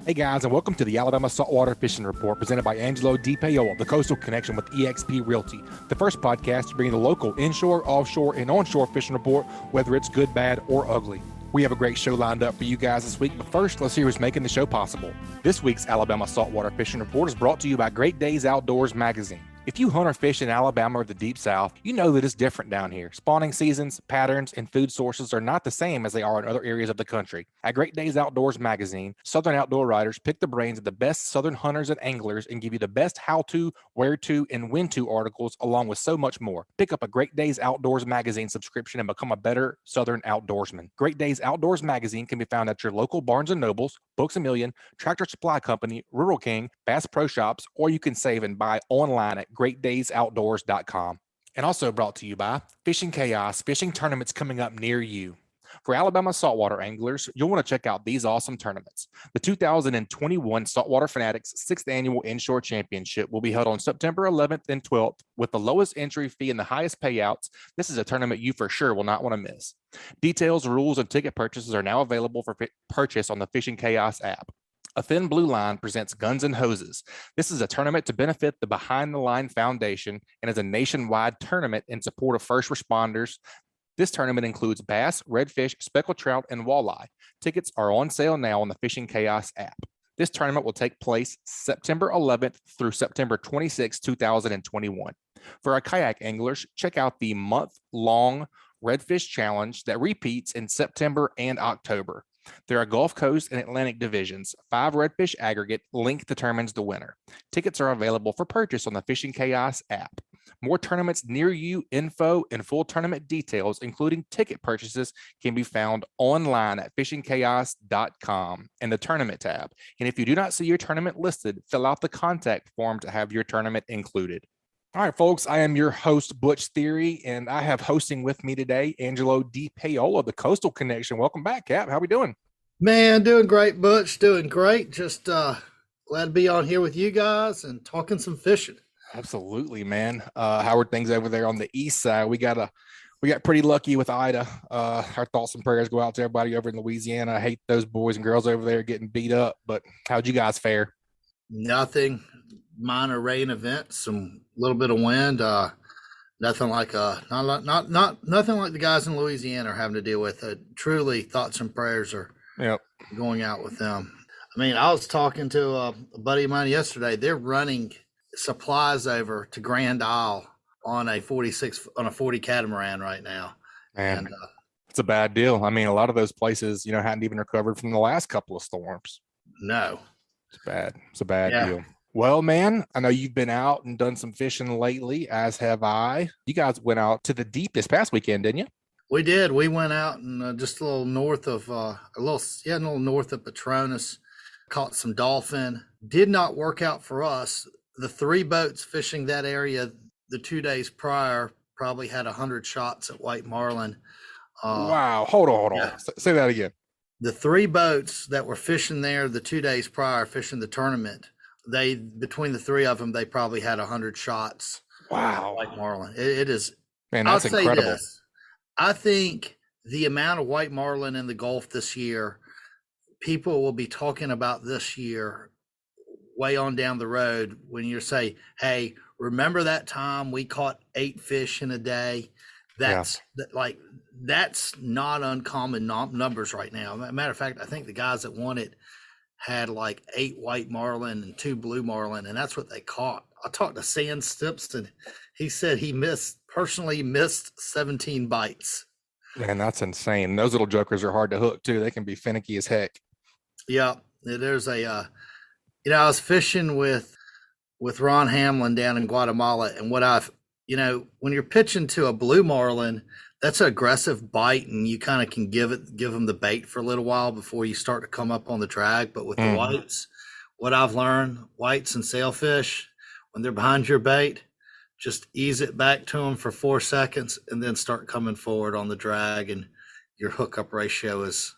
Hey guys, and welcome to the Alabama Saltwater Fishing Report presented by Angelo DePaola, the Coastal Connection with eXp Realty, the first podcast to bring the local inshore, offshore, and onshore fishing report, whether it's good, bad, or ugly. We have a great show lined up for you guys this week, but first, let's hear who's making the show possible. This week's Alabama Saltwater Fishing Report is brought to you by Great Days Outdoors magazine. If you hunt or fish in Alabama or the Deep South, you know that it's different down here. Spawning seasons, patterns, and food sources are not the same as they are in other areas of the country. At Great Days Outdoors magazine, Southern outdoor writers pick the brains of the best Southern hunters and anglers and give you the best how-to, where-to, and when-to articles, along with so much more. Pick up a Great Days Outdoors magazine subscription and become a better Southern outdoorsman. Great Days Outdoors magazine can be found at your local Barnes & Nobles, Books A Million, Tractor Supply Company, Rural King, Bass Pro Shops, or you can save and buy online at greatdaysoutdoors.com. And also brought to you by Fishing Chaos, fishing tournaments coming up near you. For Alabama saltwater anglers, you'll want to check out these awesome tournaments. The 2021 Saltwater Fanatics 6th Annual Inshore Championship will be held on September 11th and 12th with the lowest entry fee and the highest payouts. This is a tournament you for sure will not want to miss. Details, rules, and ticket purchases are now available for purchase on the Fishing Chaos app. A Thin Blue Line presents Guns and Hoses. This is a tournament to benefit the Behind the Line Foundation and is a nationwide tournament in support of first responders. This tournament includes bass, redfish, speckled trout, and walleye. Tickets are on sale now on the Fishing Chaos app. This tournament will take place September 11th through September 26, 2021. For our kayak anglers, check out the month-long Redfish Challenge that repeats in September and October. There are Gulf Coast and Atlantic divisions. 5 redfish aggregate length determines the winner. Tickets are available for purchase on the Fishing Chaos app. More tournaments near you, info, and full tournament details, including ticket purchases, can be found online at fishingchaos.com in the tournament tab. And if you do not see your tournament listed, fill out the contact form to have your tournament included. All right, folks, I am your host, Butch Theory, and I have hosting with me today, Angelo DePaola, the Coastal Connection. Welcome back, Cap. How we doing? Man, doing great, Butch. Doing great. Just glad to be on here with you guys and talking some fishing. Absolutely, man. How are things over there on the east side? We got pretty lucky with Ida. Our thoughts and prayers go out to everybody over in Louisiana. I hate those boys and girls over there getting beat up, but how'd you guys fare? Nothing. Minor rain events, some little bit of wind. Nothing like nothing like the guys in Louisiana are having to deal with. Truly, thoughts and prayers are going out with them. I mean, I was talking to a buddy of mine yesterday. They're running supplies over to Grand Isle on a 40 catamaran right now. Man, and it's a bad deal. I mean, a lot of those places, hadn't even recovered from the last couple of storms. No, it's bad. It's a bad deal. Well, man, I know you've been out and done some fishing lately, as have I. You guys went out to the deep this past weekend, didn't you? We did. We went out and just a little north of a little north of Photonis, caught some dolphin. Did not work out for us. The 3 boats fishing that area the 2 days prior probably had 100 shots at white marlin. Wow. Hold on. Say that again. The 3 boats that were fishing there the 2 days prior, fishing the tournament, between the 3 of them, they probably had 100 shots. Wow. White marlin. It is. Man, that's incredible. I think the amount of white marlin in the Gulf this year, people will be talking about this year way on down the road when you say, hey, remember that time we caught 8 fish in a day? That's not uncommon numbers right now. Matter of fact, I think the guys that won it had like 8 white marlin and 2 blue marlin, and that's what they caught. I talked to Sand Stipston. He said he personally missed 17 bites. Man, that's insane. Those little jokers are hard to hook too. They can be finicky as heck. Yeah, there's I was fishing with Ron Hamlin down in Guatemala, and when you're pitching to a blue marlin, that's an aggressive bite, and you kind of can give them the bait for a little while before you start to come up on the drag. But with the whites, what I've learned, whites and sailfish, when they're behind your bait, just ease it back to them for 4 seconds and then start coming forward on the drag, and your hookup ratio is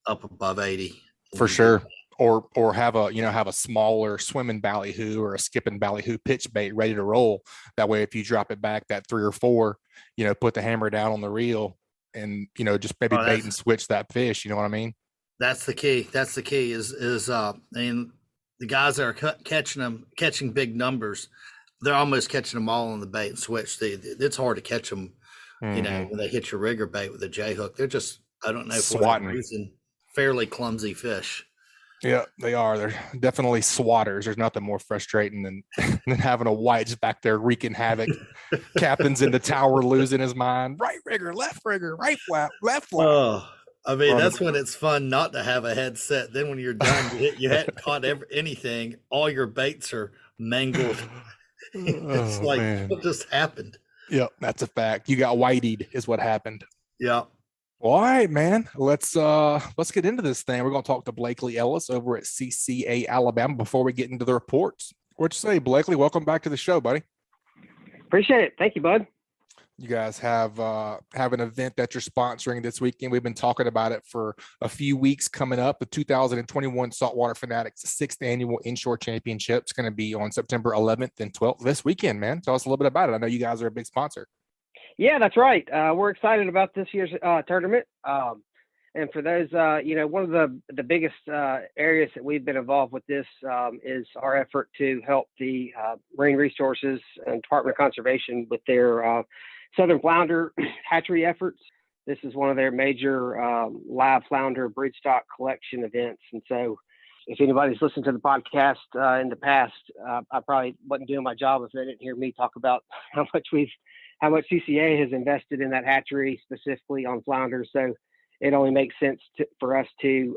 up above 80. For sure. Or have a smaller swimming ballyhoo or a skipping ballyhoo pitch bait ready to roll. That way, if you drop it back that 3 or 4, put the hammer down on the reel and, just maybe bait and switch that fish. You know what I mean? That's the key. That's the key and the guys that are catching big numbers, they're almost catching them all on the bait and switch. It's hard to catch them, when they hit your rigger bait with a J hook. They're just, I don't know, for whatever Swatting. reason, fairly clumsy fish. Yeah, they are. They're definitely swatters. There's nothing more frustrating than having a white just back there wreaking havoc. Captain's in the tower losing his mind. Right rigger, right flap, left flap. Oh, I mean, that's when it's fun not to have a headset. Then when you're done, you hadn't caught anything. All your baits are mangled. It's like, man. what just happened? Yep, that's a fact. You got whiteyed is what happened. Yeah. All right, man. Let's get into this thing. We're gonna talk to Blakeley Ellis over at CCA Alabama before we get into the reports. What'd you say, Blakeley? Welcome back to the show, buddy. Appreciate it. Thank you, bud. You guys have an event that you're sponsoring this weekend. We've been talking about it for a few weeks coming up. The 2021 Saltwater Fanatics 6th Annual Inshore Championship is going to be on September 11th and 12th this weekend, man. Tell us a little bit about it. I know you guys are a big sponsor. Yeah, that's right. We're excited about this year's tournament. And for those, one of the biggest areas that we've been involved with this is our effort to help the Marine Resources and Department of Conservation with their Southern Flounder hatchery efforts. This is one of their major live flounder broodstock collection events. And so if anybody's listened to the podcast in the past, I probably wasn't doing my job if they didn't hear me talk about how much CCA has invested in that hatchery, specifically on flounders. So it only makes sense for us to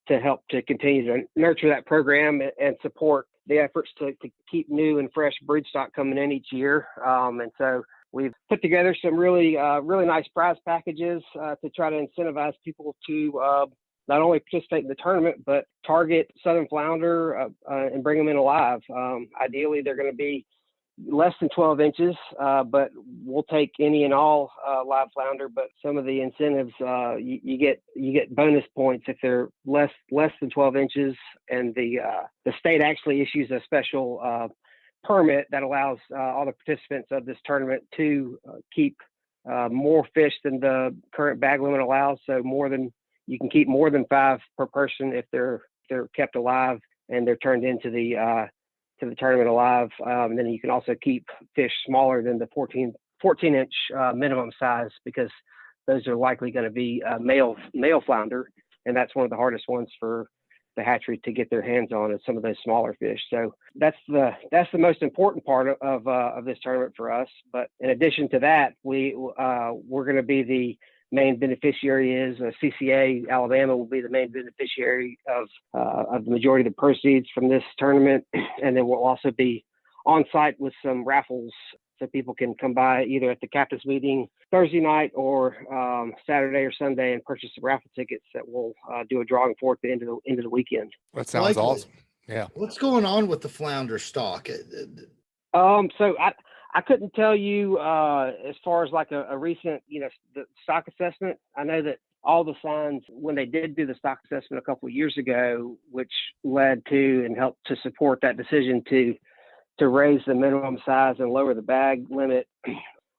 help to continue to nurture that program and support the efforts to keep new and fresh broodstock coming in each year. And so we've put together some really nice prize packages to try to incentivize people to not only participate in the tournament, but target Southern flounder and bring them in alive. Ideally, they're going to be less than 12 inches, but we'll take any and all live flounder. But some of the incentives, you get bonus points if they're less than 12 inches, and the state actually issues a special permit that allows all the participants of this tournament to keep more fish than the current bag limit allows. So you can keep more than 5 per person if they're kept alive and they're turned into the tournament alive. And then you can also keep fish smaller than the 14-inch minimum size, because those are likely going to be male flounder, and that's one of the hardest ones for the hatchery to get their hands on, is some of those smaller fish. So that's the most important part of this tournament for us. But in addition to that, we're going to be the main beneficiary. CCA Alabama will be the main beneficiary of the majority of the proceeds from this tournament, and then we'll also be on site with some raffles, so people can come by either at the captain's meeting Thursday night or Saturday or Sunday and purchase some raffle tickets that we'll do a drawing for at the end of the weekend. That sounds awesome. Yeah. What's going on with the flounder stock? So I couldn't tell you as far as like a recent, the stock assessment. I know that all the signs, when they did do the stock assessment a couple of years ago, which led to and helped to support that decision to raise the minimum size and lower the bag limit,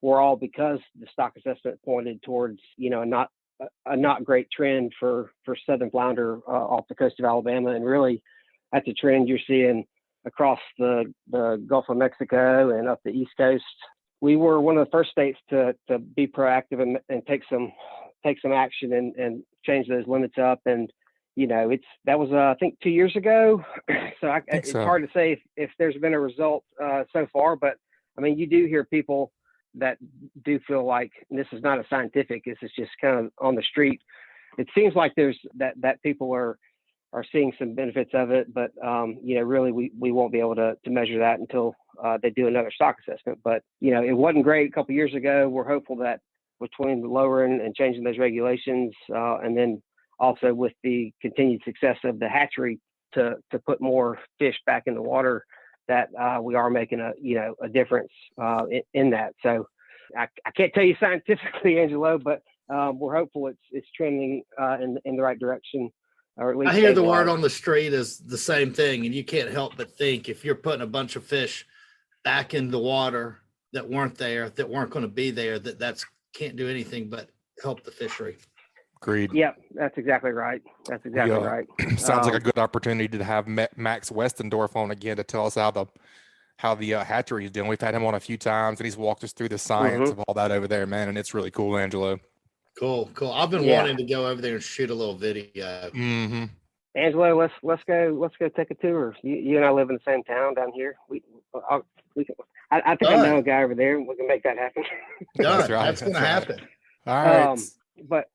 were all because the stock assessment pointed towards, a not great trend for Southern flounder off the coast of Alabama. And really, that's a trend you're seeing across the Gulf of Mexico and up the East Coast. We were one of the first states to be proactive and take some action and change those limits up. And that was I think 2 years ago. So it's hard to say if there's been a result so far, but I mean, you do hear people that do feel like this is not a scientific, this is just kind of on the street. It seems like there's that people are seeing some benefits of it, but really we won't be able to measure that until they do another stock assessment. But it wasn't great a couple of years ago. We're hopeful that between lowering and changing those regulations, and then also with the continued success of the hatchery to put more fish back in the water, that we are making a difference in that. So I can't tell you scientifically, Angelo, but we're hopeful it's trending in the right direction. Or at least I hear the word on the street is the same thing, and you can't help but think, if you're putting a bunch of fish back in the water that weren't going to be there, that's can't do anything but help the fishery. Agreed. Yep, that's exactly right. That's exactly right. Sounds like a good opportunity to have Max Westendorf on again to tell us how the hatchery is doing. We've had him on a few times, and he's walked us through the science of all that over there, man. And it's really cool, Angelo. Cool. I've been wanting to go over there and shoot a little video. Mm-hmm. Angelo, let's go take a tour. You and I live in the same town down here. I think I know a guy over there, and we can make that happen. Done. That's going to happen. All right. But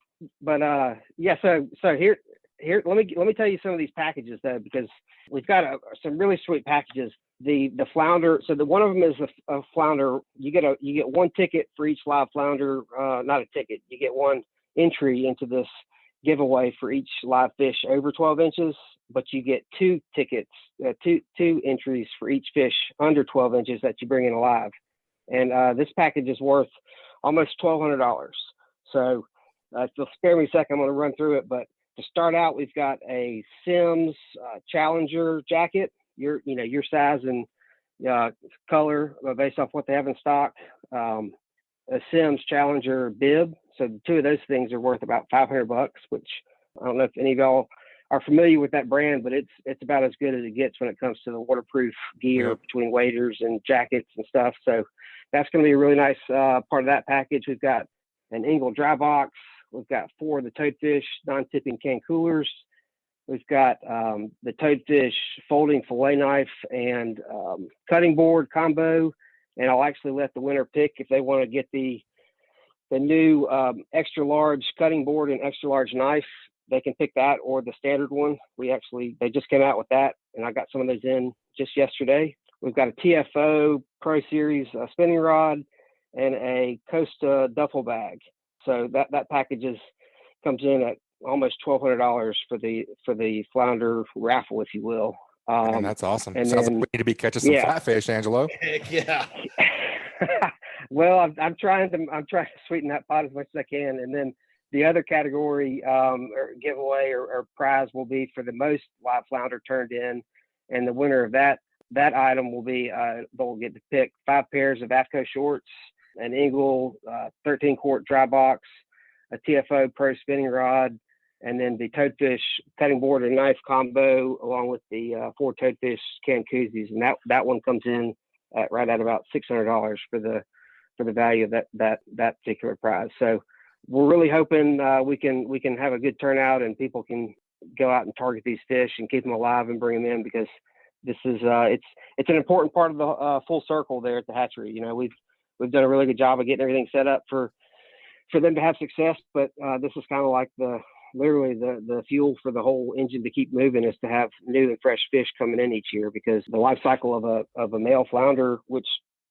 yeah. So here. Let me tell you some of these packages though, because we've got some really sweet packages. The flounder. So one of them is a flounder. You get one ticket for each live flounder. Not a ticket. You get one entry into this giveaway for each live fish over 12 inches, but you get two tickets, two entries for each fish under 12 inches that you bring in alive. And this package is worth almost $1,200. So if you'll spare me a second, I'm going to run through it. But to start out, we've got a Sims Challenger jacket, your size and color based off what they have in stock. A Sims Challenger bib. So the two of those things are worth about $500, which I don't know if any of y'all are familiar with that brand, but it's about as good as it gets when it comes to the waterproof gear between waders and jackets and stuff. So that's going to be a really nice part of that package. We've got an Engel dry box. We've got 4 of the Toadfish non-tipping can coolers. We've got the Toadfish folding fillet knife and cutting board combo. And I'll actually let the winner pick if they want to get the new extra large cutting board and extra large knife. They can pick that or the standard one. They just came out with that, and I got some of those in just yesterday. We've got a TFO Pro Series spinning rod and a Costa duffel bag. So that package comes in at almost $1,200 for the flounder raffle, if you will. Man, that's awesome. And sounds like we need to be catching some flatfish, Angelo. Heck yeah. Well, I'm trying to sweeten that pot as much as I can, and then the other category or giveaway or prize will be for the most live flounder turned in, and the winner of that item will be they'll get to pick 5 pairs of AFCO shorts, an Engel 13-quart dry box, a TFO Pro spinning rod, and then the Toadfish cutting board and knife combo, along with the 4 Toadfish can koozies, and that one comes in right at about $600 for the value of that particular prize. So we're really hoping we can have a good turnout and people can go out and target these fish and keep them alive and bring them in, because this is it's an important part of the full circle there at the hatchery. We've done a really good job of getting everything set up for them to have success, but this is kind of like literally the fuel for the whole engine to keep moving, is to have new and fresh fish coming in each year, because the life cycle of a male flounder, which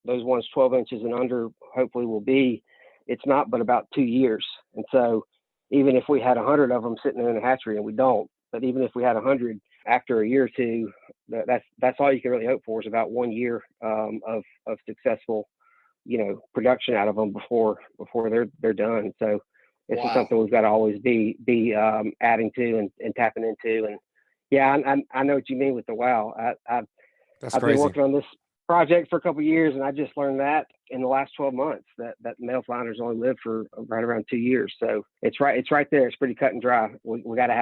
those ones 12 inches and under hopefully will be, it's not but about 2 years. And so even if we had 100 of them sitting in a hatchery, and we don't, but even if we had 100 after a year or two, that's all you can really hope for, is about 1 year of successful production out of them before they're done. So this is something we've got to always be adding to and tapping into. And yeah, I know what you mean with the wow. I've been working on this project for a couple of years, and I just learned that in the last 12 months that male flounders only live for right around 2 years. So it's right there. It's pretty cut and dry. We got to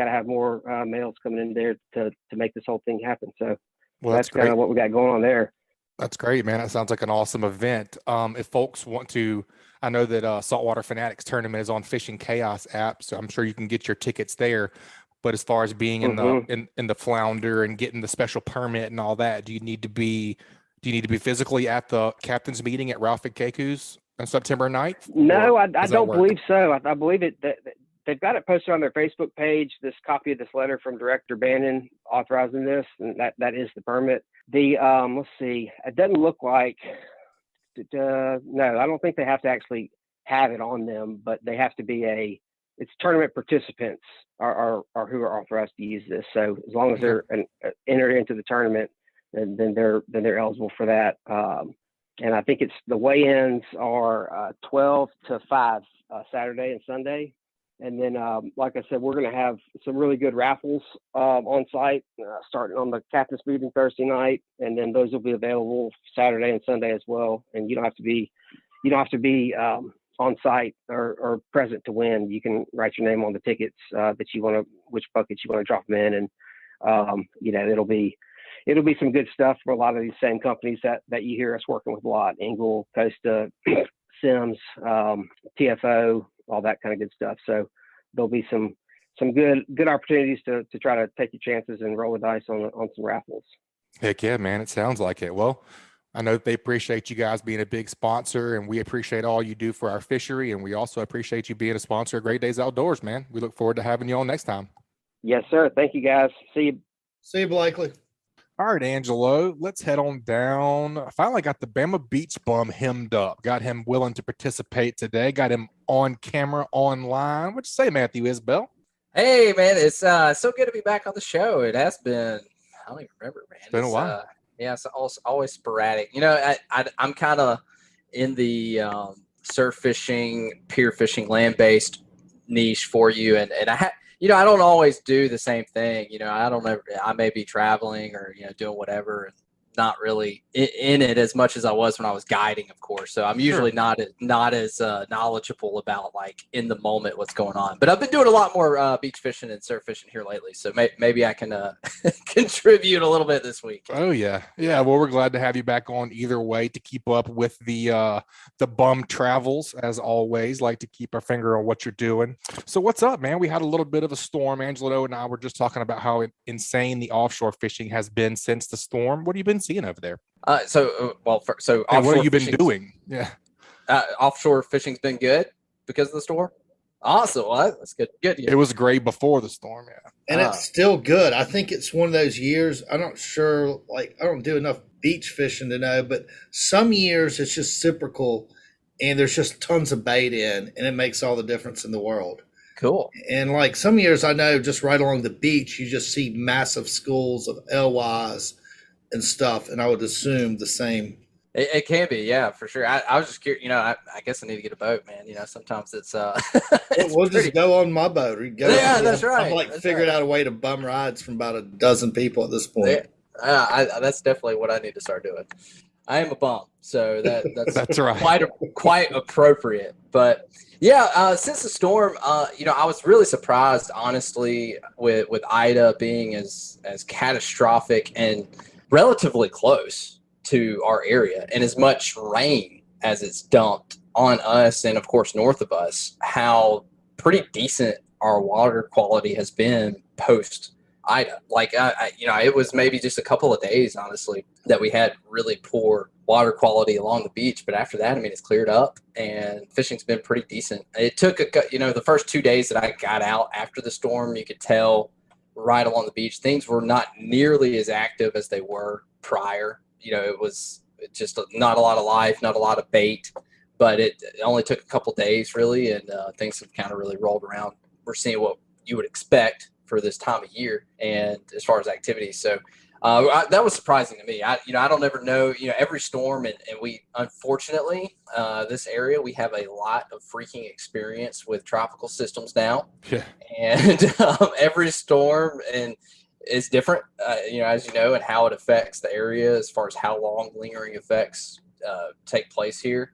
have more males coming in there to make this whole thing happen. So that's kind of what we got going on there. That's great, man. That sounds like an awesome event. If folks want to, I know that Saltwater Fanatics Tournament is on Fishing Chaos app, so I'm sure you can get your tickets there. But as far as being in the flounder and getting the special permit and all that, do you need to be physically at the captain's meeting at Ralph and Keku's on September 9th? No, I don't believe so. I believe they've got it posted on their Facebook page, this copy of this letter from Director Bannon authorizing this, and that is the permit. Let's see, it doesn't look like, no, I don't think they have to actually have it on them, but they have to be it's tournament participants are who are authorized to use this. So as long as they're entered into the tournament, then they're eligible for that. And I think the weigh-ins are 12 to 5 Saturday and Sunday. And then, like I said, we're going to have some really good raffles on site, starting on the captain's meeting Thursday night, and then those will be available Saturday and Sunday as well. And you don't have to be on site or present to win. You can write your name on the tickets that you want to, which buckets you want to drop them in, and it'll be some good stuff for a lot of these same companies that you hear us working with a lot: Engel, Costa, Sims, TFO, all that kind of good stuff. So there'll be some good opportunities to try to take your chances and roll the dice on some raffles. Heck yeah, man. It sounds like it. Well, I know they appreciate you guys being a big sponsor, and we appreciate all you do for our fishery. And we also appreciate you being a sponsor of Great Days Outdoors, man. We look forward to having you on next time. Yes, sir. Thank you, guys. See you. See you, Blakeley. All right, Angelo, let's head on down. I finally got the Bama Beach Bum hemmed up. Got him willing to participate today. Got him on camera online. What you say, Mathew Isbell? Hey, man, it's so good to be back on the show. It has been, I don't even remember, man. It's been a while. Yeah, it's always sporadic. I'm kind of in the surf fishing, pier fishing, land-based niche for you, and I don't always do the same thing. I may be traveling or doing whatever, and not really in it as much as I was when I was guiding, of course. So I'm usually not as knowledgeable about like in the moment what's going on. But I've been doing a lot more beach fishing and surf fishing here lately. So maybe I can contribute a little bit this week. Oh yeah. Well, we're glad to have you back on either way to keep up with the bum travels as always. Like to keep our finger on what you're doing. So what's up, man? We had a little bit of a storm. Angelo and I were just talking about how insane the offshore fishing has been since the storm. What have you been seeing over there? So what have you been doing? Yeah. Offshore fishing's been good because of the storm. Awesome. Well, that's good. Good. It was great before the storm. Yeah. And it's still good. I think it's one of those years. I'm not sure. Like, I don't do enough beach fishing to know, but some years it's just cyclical and there's just tons of bait in, and it makes all the difference in the world. Cool. And like some years I know just right along the beach, you just see massive schools of LYs and stuff, and I would assume the same. It can be, yeah, for sure. I was just curious, I guess I need to get a boat, man. Sometimes it's we'll just go on my boat. That's right. I've figured out a way to bum rides from about a dozen people at this point. That's definitely what I need to start doing. I am a bum, so that's that's right. Quite appropriate. But yeah, since the storm, I was really surprised, honestly, with Ida being as catastrophic and relatively close to our area, and as much rain as it's dumped on us and of course north of us, how pretty decent our water quality has been post Ida. Like it was maybe just a couple of days, honestly, that we had really poor water quality along the beach, but after that, it's cleared up and fishing's been pretty decent. It took the first 2 days that I got out after the storm, you could tell right along the beach things were not nearly as active as they were prior. It was just not a lot of life, not a lot of bait, but it only took a couple days really, and things have kind of really rolled around. We're seeing what you would expect for this time of year, and as far as activities, so that was surprising to me. I don't ever know. Every storm, and we unfortunately this area we have a lot of freaking experience with tropical systems now. Yeah. And every storm is different, as you know, and how it affects the area as far as how long lingering effects take place here.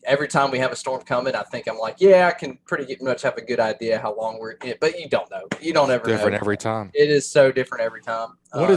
Every time we have a storm coming, I think I'm like, yeah, I can pretty much have a good idea how long we're in, but you don't know. You don't ever know. Different every time. It is so different every time. What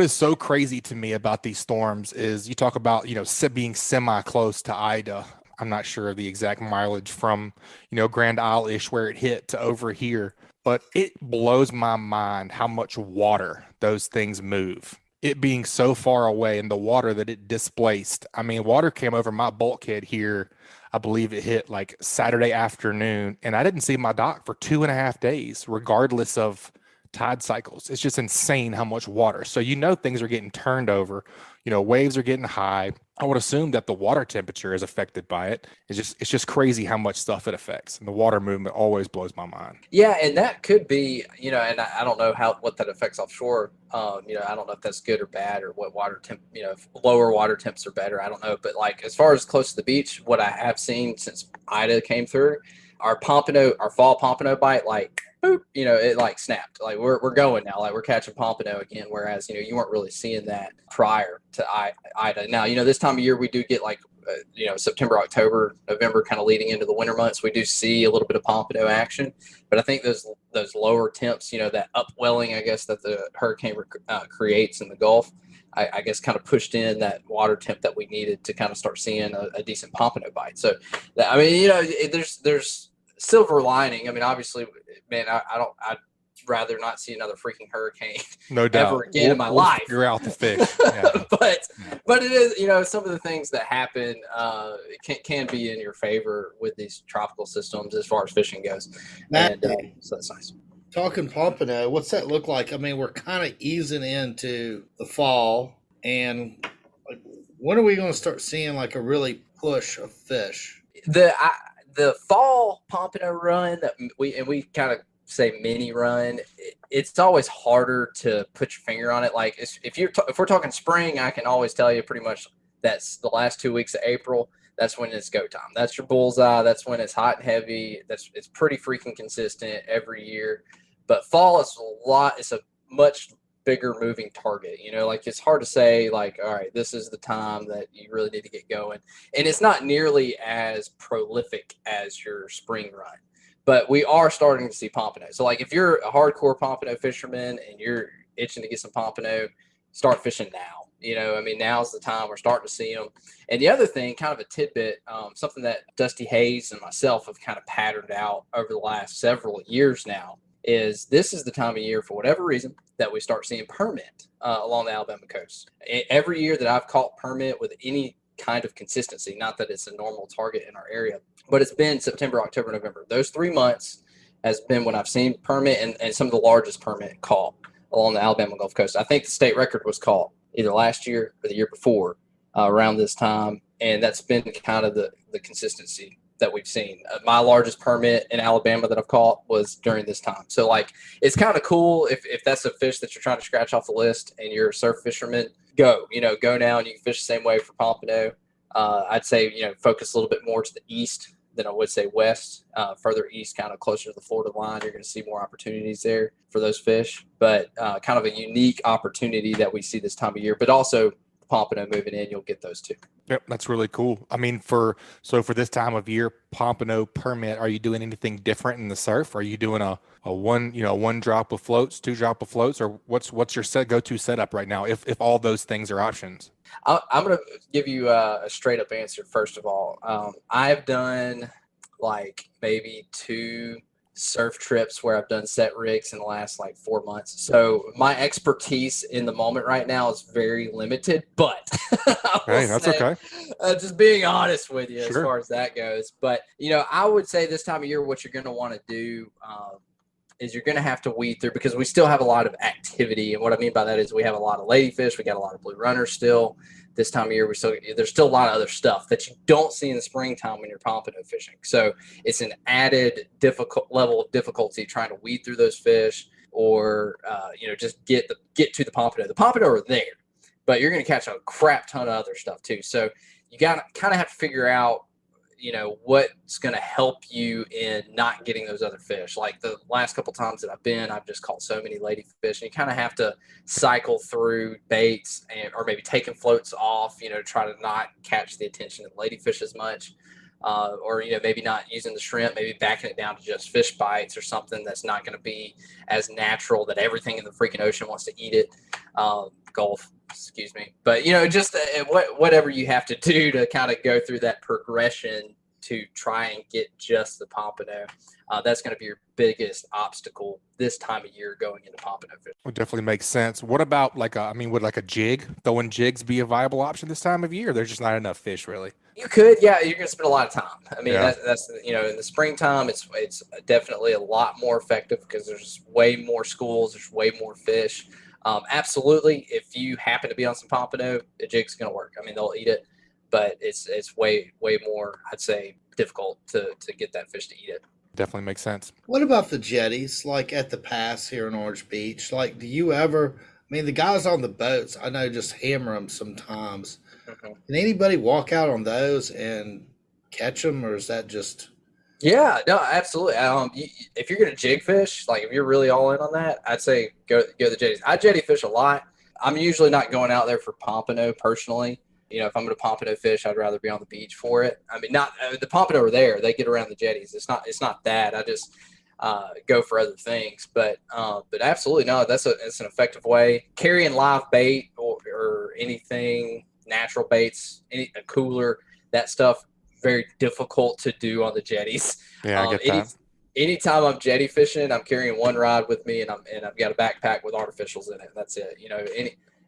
is so crazy to me about these storms is you talk about, being semi-close to Ida. I'm not sure of the exact mileage from, Grand Isle-ish where it hit to over here, but it blows my mind how much water those things move. It being so far away and the water that it displaced. Water came over my bulkhead here. I believe it hit like Saturday afternoon, and I didn't see my dock for 2.5 days, regardless of tide cycles. It's just insane how much water. So, things are getting turned over, waves are getting high. I would assume that the water temperature is affected by it. It's just crazy how much stuff it affects. And the water movement always blows my mind. Yeah. And that could be, and I don't know what that affects offshore. I don't know if that's good or bad, or what water temp, if lower water temps are better. I don't know. But like, as far as close to the beach, what I have seen since Ida came through, our fall pompano bite, like boop, it like snapped. Like we're going now. Like we're catching pompano again. Whereas you weren't really seeing that prior to Ida. Now this time of year we do get like September, October, November, kind of leading into the winter months. We do see a little bit of pompano action, but I think those lower temps, that upwelling, I guess, that the hurricane creates in the Gulf, I guess kind of pushed in that water temp that we needed to kind of start seeing a decent pompano bite. So, there's silver lining. I mean, obviously, man, I'd rather not see another freaking hurricane ever again in my life. Figure out the fish. Yeah. but it is, some of the things that happen can be in your favor with these tropical systems as far as fishing goes. And so that's nice. Talking pompano, what's that look like? I mean, we're kind of easing into the fall, and like, when are we going to start seeing like a really push of fish? The fall pompano run that we kind of say mini run, it's always harder to put your finger on it. Like if we're talking spring, I can always tell you pretty much that's the last 2 weeks of April. That's when it's go time. That's your bullseye. That's when it's hot and heavy. It's pretty freaking consistent every year. But fall is it's a much bigger moving target. Like it's hard to say like, all right, this is the time that you really need to get going. And it's not nearly as prolific as your spring run. But we are starting to see pompano. So like if you're a hardcore pompano fisherman and you're itching to get some pompano, start fishing now. Now's the time we're starting to see them. And the other thing, kind of a tidbit, something that Dusty Hayes and myself have kind of patterned out over the last several years now, is this is the time of year, for whatever reason, that we start seeing permit along the Alabama coast. Every year that I've caught permit with any kind of consistency, not that it's a normal target in our area, but it's been September, October, November. Those 3 months has been when I've seen permit and some of the largest permit caught along the Alabama Gulf Coast. I think the state record was caught either last year or the year before around this time, and that's been kind of the consistency that we've seen. My largest permit in Alabama that I've caught was during this time. So like, it's kind of cool if that's a fish that you're trying to scratch off the list and you're a surf fisherman, go now and you can fish the same way for pompano. I'd say, focus a little bit more to the east than I would say west, further east, kind of closer to the Florida line. You're going to see more opportunities there for those fish, but kind of a unique opportunity that we see this time of year, but also pompano moving in, you'll get those too. Yep, that's really cool. I mean, for this time of year, pompano permit, are you doing anything different in the surf? Are you doing a one drop of floats, 2 drop of floats, or what's your go-to setup right now if all those things are options? I'm going to give you a straight up answer. First of all, I've done like maybe 2 surf trips where I've done set rigs in the last like 4 months. So my expertise in the moment right now is very limited, but hey, that's okay. Just being honest with you, Sure. As far as that goes. But, I would say this time of year, what you're going to want to do is you're going to have to weed through, because we still have a lot of activity. And what I mean by that is we have a lot of ladyfish. We got a lot of blue runners still. This time of year, there's still a lot of other stuff that you don't see in the springtime when you're pompano fishing. So it's an added level of difficulty trying to weed through those fish, or just get to the pompano. The pompano are there, but you're going to catch a crap ton of other stuff too. So you got to kind of have to figure out what's going to help you in not getting those other fish. Like the last couple times that I've just caught so many ladyfish, and you kind of have to cycle through baits or maybe taking floats off, to try to not catch the attention of ladyfish as much. Or maybe not using the shrimp, maybe backing it down to just fish bites or something that's not going to be as natural that everything in the freaking ocean wants to eat it. Gulf, excuse me. But just whatever you have to do to kind of go through that progression to try and get just the pompano. That's going to be your biggest obstacle this time of year going into pompano fishing. Well, definitely makes sense. What about would a jig? Throwing jigs be a viable option this time of year? There's just not enough fish, really. You could, yeah. You're going to spend a lot of time. I mean, Yeah. that's in the springtime, it's definitely a lot more effective because there's way more schools, there's way more fish. Absolutely, if you happen to be on some pompano, the jig's going to work. I mean, they'll eat it, but it's way more, I'd say, difficult to get that fish to eat it. Definitely makes sense. What about the jetties, like at the pass here in Orange Beach? Like, do you ever, the guys on the boats, I know, just hammer them sometimes. Mm-hmm. Can anybody walk out on those and catch them, or is that just Yeah, no, absolutely. If you're gonna jig fish, like if you're really all in on that, I'd say go to the jetties. I jetty fish a lot. I'm usually not going out there for pompano personally. If I'm gonna pompano fish, I'd rather be on the beach for it. I mean, not the pompano are there; they get around the jetties. It's not that. I just go for other things. But absolutely no, it's an effective way. Carrying live bait or anything, natural baits, a cooler, that stuff very difficult to do on the jetties. Yeah, I get that. Anytime I'm jetty fishing, I'm carrying one rod with me, and I've got a backpack with artificials in it. That's it.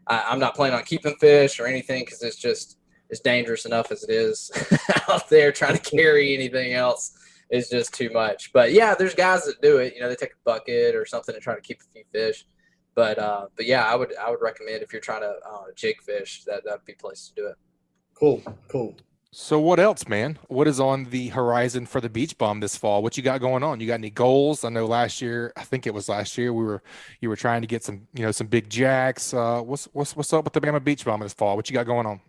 I'm not planning on keeping fish or anything because it's dangerous enough as it is out there. Trying to carry anything else is just too much. But yeah, there's guys that do it. They take a bucket or something and try to keep a few fish. But yeah, I would recommend if you're trying to jig fish, that'd be a place to do it. Cool. So what else, man? What is on the horizon for the Beach Bum this fall? What you got going on? You got any goals? I know last year, you were trying to get some big jacks. What's up with the Bama Beach Bum this fall? What you got going on?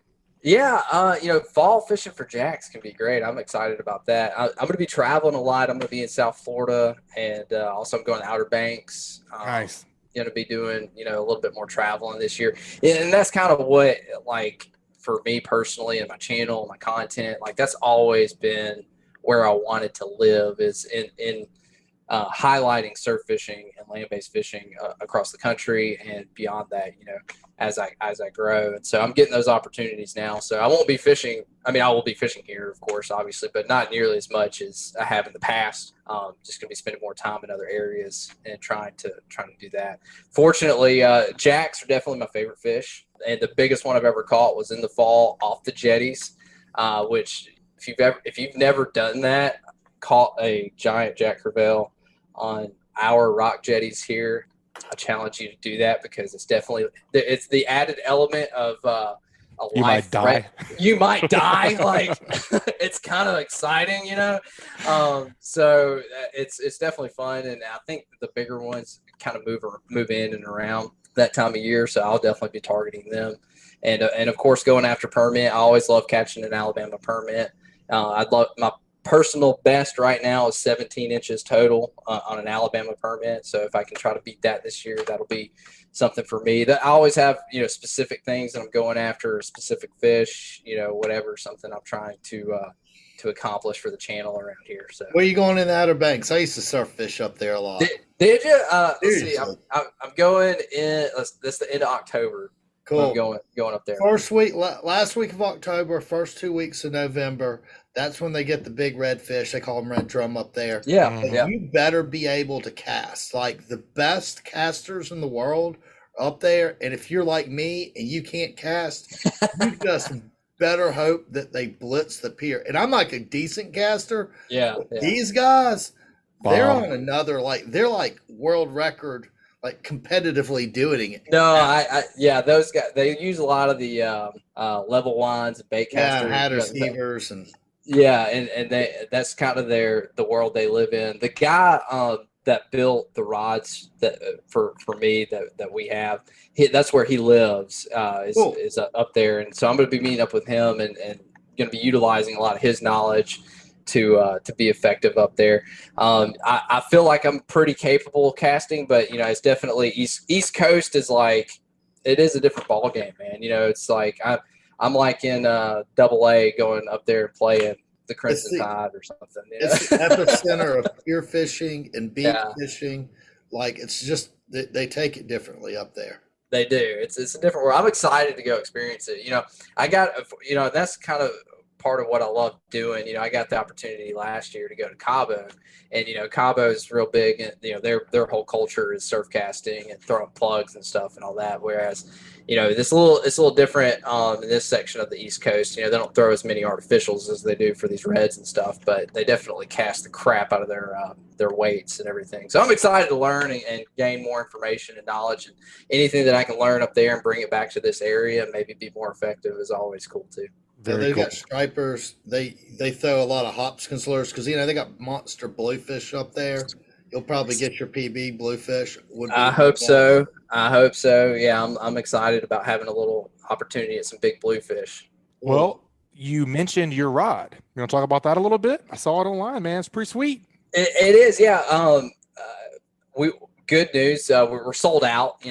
Yeah, fall fishing for jacks can be great. I'm excited about that. I'm going to be traveling a lot. I'm going to be in South Florida, and also I'm going to Outer Banks. Nice. Going to be doing, a little bit more traveling this year. And that's kind of what, like, for me personally and my channel, my content, like that's always been where I wanted to live, is in highlighting surf fishing and land-based fishing across the country and beyond that, as I grow. And so I'm getting those opportunities now. So I won't be fishing. I mean, I will be fishing here, of course, obviously, but not nearly as much as I have in the past. Just going to be spending more time in other areas and trying to do that. Fortunately, jacks are definitely my favorite fish. And the biggest one I've ever caught was in the fall off the jetties, which if you've never done that, caught a giant jack crevalle on our rock jetties here, I challenge you to do that because it's the added element of a you life might die. You might die. Like it's kind of exciting, So it's definitely fun, and I think the bigger ones kind of move in and around that time of year, so I'll definitely be targeting them. And of course, going after permit. I always love catching an Alabama permit. I'd love my personal best right now is 17 inches total on an Alabama permit. So if I can try to beat that this year, that'll be something for me. That I always have, specific things that I'm going after, specific fish, whatever, something I'm trying to accomplish for the channel around here. So where are you going in the Outer Banks? I used to surf fish up there a lot. Did you? Let's see. I'm going in. This the end of October. Cool. I'm going up there. Last week of October, first 2 weeks of November. That's when they get the big red fish. They call them red drum up there. Yeah. But you better be able to cast. Like the best casters in the world are up there. And if you're like me and you can't cast, you just better hope that they blitz the pier. And I'm like a decent caster. Yeah. These guys, they're on another, they're like world record, like competitively doing it. No, those guys, they use a lot of the level ones and bait casters. Yeah, hatters, heavers, and yeah, and that's kind of the world they live in. The guy that built the rods that for me that we have, that's where he lives. Is up there, and so I'm going to be meeting up with him and going to be utilizing a lot of his knowledge to be effective up there. I feel like I'm pretty capable of casting, but it's definitely East Coast is like, it is a different ball game, man. It's like I'm like in AA going up there and playing the Crimson Tide or something. It's the epicenter of pier fishing and beach fishing. Like it's just they take it differently up there. They do. It's a different world. I'm excited to go experience it. I got that's kind of part of what I love doing. I got the opportunity last year to go to Cabo, and Cabo is real big, and their whole culture is surf casting and throwing plugs and stuff and all that. Whereas, it's a little different in this section of the East Coast. They don't throw as many artificials as they do for these reds and stuff, but they definitely cast the crap out of their weights and everything. So I'm excited to learn and gain more information and knowledge, and anything that I can learn up there and bring it back to this area and maybe be more effective is always cool too. They've got stripers. They throw a lot of Hopkins lures because they got monster bluefish up there. You'll probably get your PB bluefish. I hope so. Yeah, I'm excited about having a little opportunity at some big bluefish. Well, you mentioned your rod. You want to talk about that a little bit? I saw it online, man. It's pretty sweet. It is, yeah. We good news. We're sold out.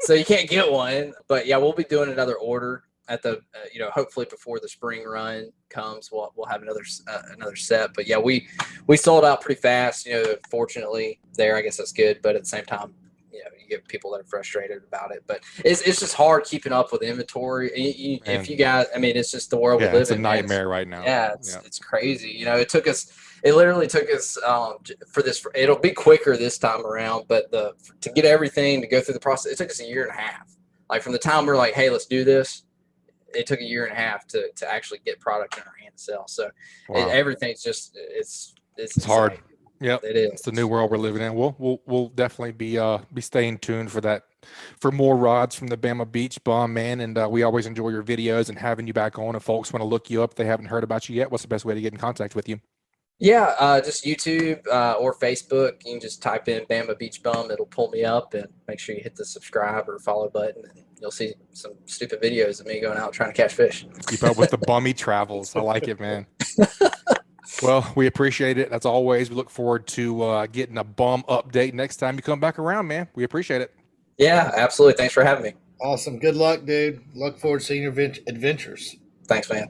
So you can't get one. But yeah, we'll be doing another order at the hopefully before the spring run comes. We'll have another set. But yeah, we sold out pretty fast. Fortunately, I guess that's good. But at the same time, you get people that are frustrated about it. But it's just hard keeping up with inventory. If you guys, it's just the world we live in. It's a nightmare right now. Yeah, it's crazy. It literally took us for this. It'll be quicker this time around, but to get everything to go through the process, it took us a year and a half. Like from the time we're like, hey, let's do this, it took a year and a half to actually get product in our hand to sell. So everything's just it's hard. Yep, it is. It's the new world we're living in. We'll definitely be staying tuned for that, for more rods from the Bama Beach Bum, man. And we always enjoy your videos and having you back on. If folks want to look you up, if they haven't heard about you yet, what's the best way to get in contact with you? Yeah, just YouTube or Facebook. You can just type in Bama Beach Bum. It'll pull me up, and make sure you hit the subscribe or follow button, and you'll see some stupid videos of me going out trying to catch fish. Keep up with the bummy travels. I like it, man. Well, we appreciate it. As always, we look forward to getting a bum update next time you come back around, man. We appreciate it. Yeah, absolutely. Thanks for having me. Awesome. Good luck, dude. Look forward to seeing your adventures. Thanks, man.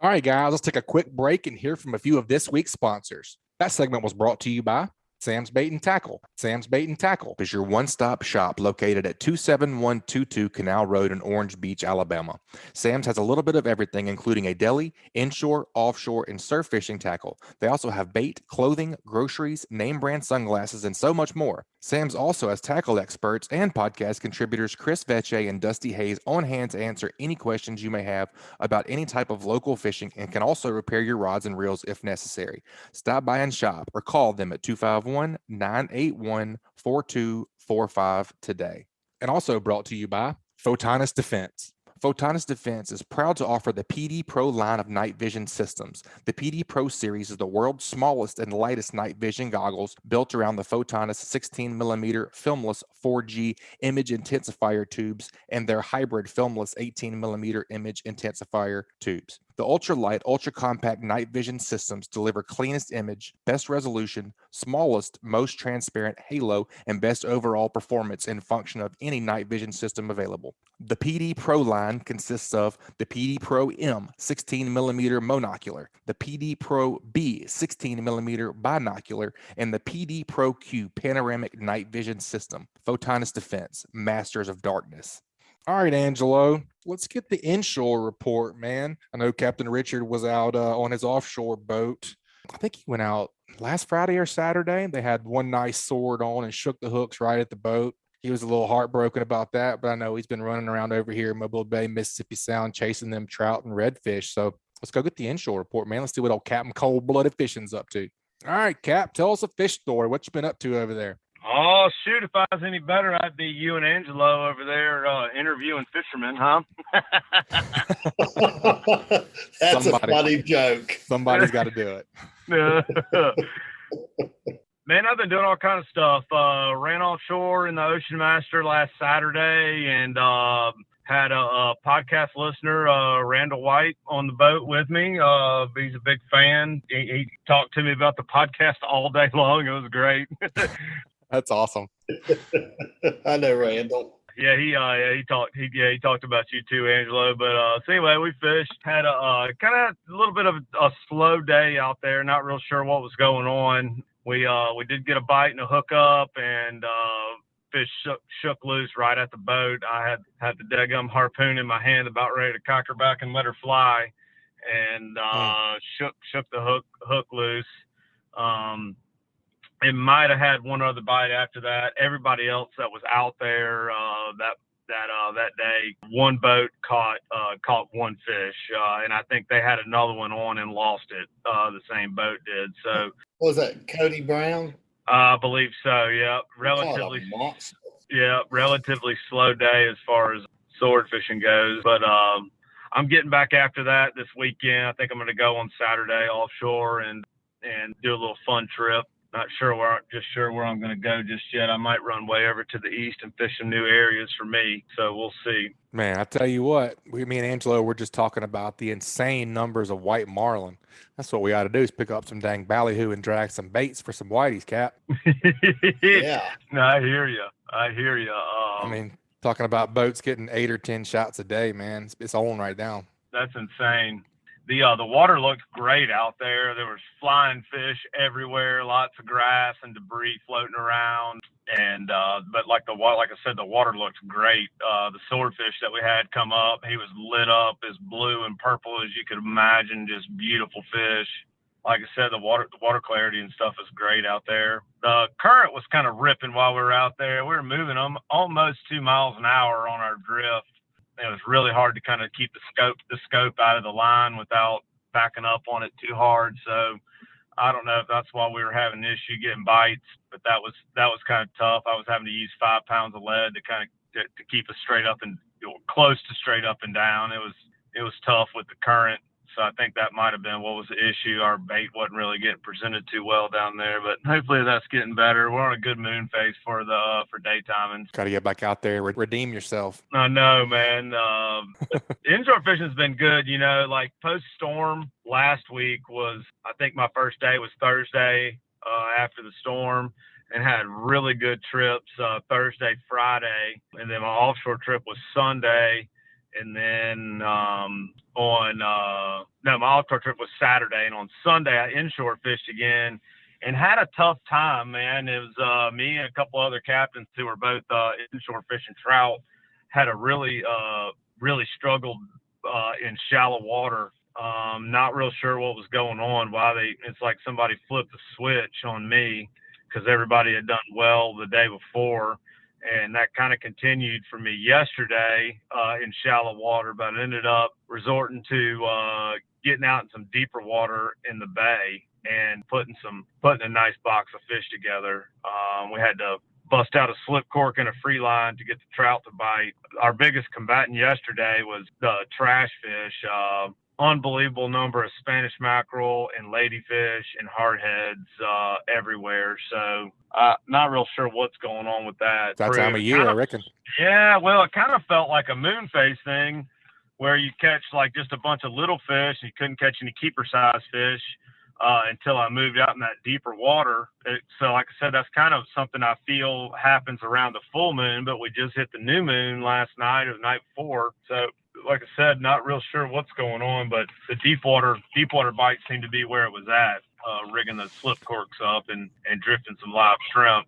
All right, guys, let's take a quick break and hear from a few of this week's sponsors. That segment was brought to you by Sam's Bait and Tackle. Sam's Bait and Tackle is your one-stop shop located at 27122 Canal Road in Orange Beach, Alabama. Sam's has a little bit of everything, including a deli, inshore, offshore, and surf fishing tackle. They also have bait, clothing, groceries, name brand sunglasses, and so much more. Sam's also has tackle experts and podcast contributors Chris Veche and Dusty Hayes on hand to answer any questions you may have about any type of local fishing, and can also repair your rods and reels if necessary. Stop by and shop or call them at 251-981-4245 today. And also brought to you by Photonis Defense. Photonis Defense is proud to offer the PD Pro line of night vision systems. The PD Pro series is the world's smallest and lightest night vision goggles built around the Photonis 16mm filmless 4G image intensifier tubes and their hybrid filmless 18mm image intensifier tubes. The ultralight, ultra-compact night vision systems deliver cleanest image, best resolution, smallest, most transparent halo, and best overall performance and function of any night vision system available. The PD Pro line consists of the PD Pro M 16mm monocular, the PD Pro B 16mm binocular, and the PD Pro Q panoramic night vision system. Photonis Defense, masters of darkness. All right, Angelo, let's get the inshore report, man. I know Captain Richard was out on his offshore boat. I think he went out last Friday or Saturday. They had one nice sword on and shook the hooks right at the boat. He was a little heartbroken about that, but I know he's been running around over here in Mobile Bay, Mississippi Sound, chasing them trout and redfish. So let's go get the inshore report, man. Let's see what old Captain Cold-Blooded Fishing's up to. All right, Cap, tell us a fish story. What you been up to over there? Oh, shoot, if I was any better, I'd be you and Angelo over there interviewing fishermen, huh? That's a funny joke. Somebody's got to do it. Man, I've been doing all kind of stuff. Ran offshore in the Ocean Master last Saturday and had a podcast listener, Randall White, on the boat with me. He's a big fan. He talked to me about the podcast all day long. It was great. That's awesome. I know Randall. Yeah, he talked about you too, Angelo. But so anyway, we fished. Had a kind of a little bit of a slow day out there. Not real sure what was going on. We did get a bite and a hookup, and fish shook loose right at the boat. I had the daggum harpoon in my hand, about ready to cock her back and let her fly, and shook the hook loose. It might have had one other bite after that. Everybody else that was out there that day, one boat caught one fish, and I think they had another one on and lost it. The same boat did. So what was that, Cody Brown? I believe so. Yeah, relatively slow day as far as sword fishing goes, but I'm getting back after that this weekend. I think I'm going to go on Saturday offshore and do a little fun trip not sure where I'm going to go just yet. I might run way over to the east and fish some new areas for me. So we'll see. Man, I tell you what, me and Angelo were just talking about the insane numbers of white marlin. That's what we ought to do is pick up some dang ballyhoo and drag some baits for some whiteys, Cap. Yeah. No, I hear you. I mean, talking about boats getting 8 or 10 shots a day, man. It's on right now. That's insane. The water looked great out there. There was flying fish everywhere, lots of grass and debris floating around. And but like I said, the water looked great. The swordfish that we had come up, he was lit up as blue and purple as you could imagine, just beautiful fish. Like I said, the water clarity and stuff is great out there. The current was kind of ripping while we were out there. We were moving them almost 2 miles an hour on our drift. It was really hard to kind of keep the scope out of the line without backing up on it too hard. So I don't know if that's why we were having an issue getting bites, but that was kind of tough. I was having to use 5 pounds of lead to kind of to keep us straight up and close to straight up and down. It was tough with the current. So I think that might have been what was the issue. Our bait wasn't really getting presented too well down there, but hopefully that's getting better. We're on a good moon phase for daytime. And Got to get back out there, redeem yourself. I know, man. Inshore fishing's been good. You know, like post-storm last week I think my first day was Thursday after the storm, and had really good trips Thursday, Friday, and then my offshore trip was Sunday. And then my offshore trip was Saturday, and on Sunday I inshore fished again and had a tough time, man. It was me and a couple other captains who were both inshore fishing trout, had a really struggled in shallow water. Not real sure what was going on. It's like somebody flipped a switch on me because everybody had done well the day before. And that kind of continued for me yesterday in shallow water, but I ended up resorting to getting out in some deeper water in the bay and putting a nice box of fish together. We had to bust out a slip cork and a free line to get the trout to bite. Our biggest combatant yesterday was the trash fish. Unbelievable number of Spanish mackerel and ladyfish and hardheads everywhere. So not real sure what's going on with that. That time of year, I reckon. Yeah, well, it kind of felt like a moon phase thing where you catch like just a bunch of little fish and you couldn't catch any keeper size fish until I moved out in that deeper water. So like I said, that's kind of something I feel happens around the full moon, but we just hit the new moon last night or the night before. So like I said, not real sure what's going on, but the deep water bites seem to be where it was at. Rigging the slip corks up and drifting some live shrimp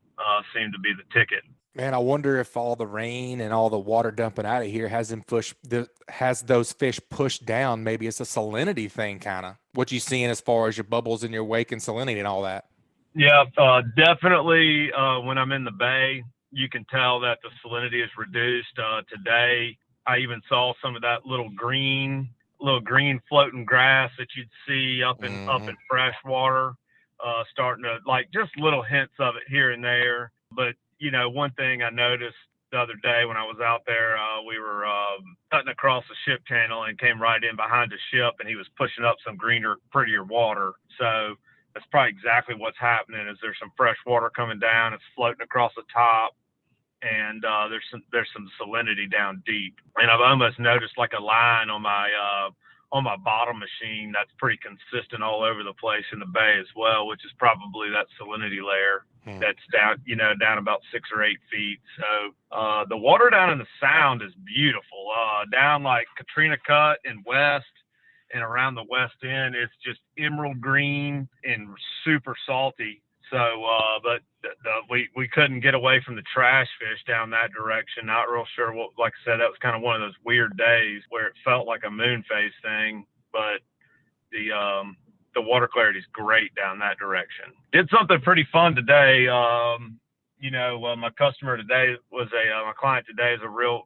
seemed to be the ticket. Man, I wonder if all the rain and all the water dumping out of here has those fish pushed down. Maybe it's a salinity thing, kind of. What you seeing as far as your bubbles in your wake and salinity and all that? Yeah, definitely. When I'm in the bay, you can tell that the salinity is reduced. Today, I even saw some of that little green floating grass that you'd see up in fresh water, starting to like just little hints of it here and there. But you know, one thing I noticed the other day when I was out there, we were cutting across the ship channel and came right in behind the ship, and he was pushing up some greener, prettier water. So that's probably exactly what's happening. Is there's some fresh water coming down, it's floating across the top, and there's some salinity down deep. And I've almost noticed like a line on my bottom machine that's pretty consistent all over the place in the bay as well, which is probably that salinity layer that's down about 6 or 8 feet. So the water down in the Sound is beautiful. Down like Katrina Cut and west and around the west end, it's just emerald green and super salty. So, but we couldn't get away from the trash fish down that direction. Not real sure what, like I said, that was kind of one of those weird days where it felt like a moon phase thing, but the water clarity is great down that direction. Did something pretty fun today. My customer today was my client today is a real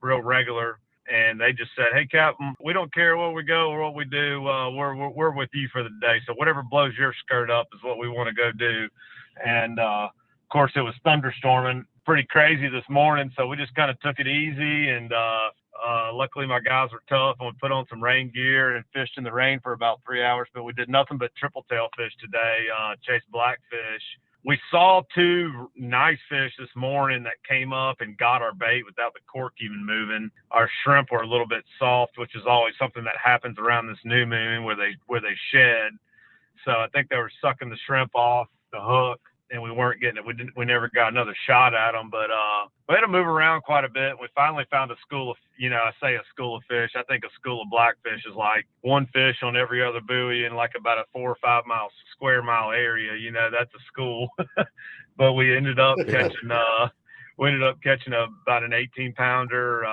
regular. And they just said, "Hey, Captain, we don't care where we go or what we do. We're with you for the day. So whatever blows your skirt up is what we want to go do." And of course, it was thunderstorming pretty crazy this morning, so we just kind of took it easy, and luckily my guys were tough, and we put on some rain gear and fished in the rain for about 3 hours, but we did nothing but triple tail fish today, chased blackfish. We saw 2 nice fish this morning that came up and got our bait without the cork even moving. Our shrimp were a little bit soft, which is always something that happens around this new moon where they shed. So I think they were sucking the shrimp off the hook, and we weren't getting it. We never got another shot at them, but we had to move around quite a bit. We finally found a school of, I say a school of fish. I think a school of blackfish is like one fish on every other buoy in like about a 4 or 5 square mile area. That's a school. But we ended up catching about an 18-pounder,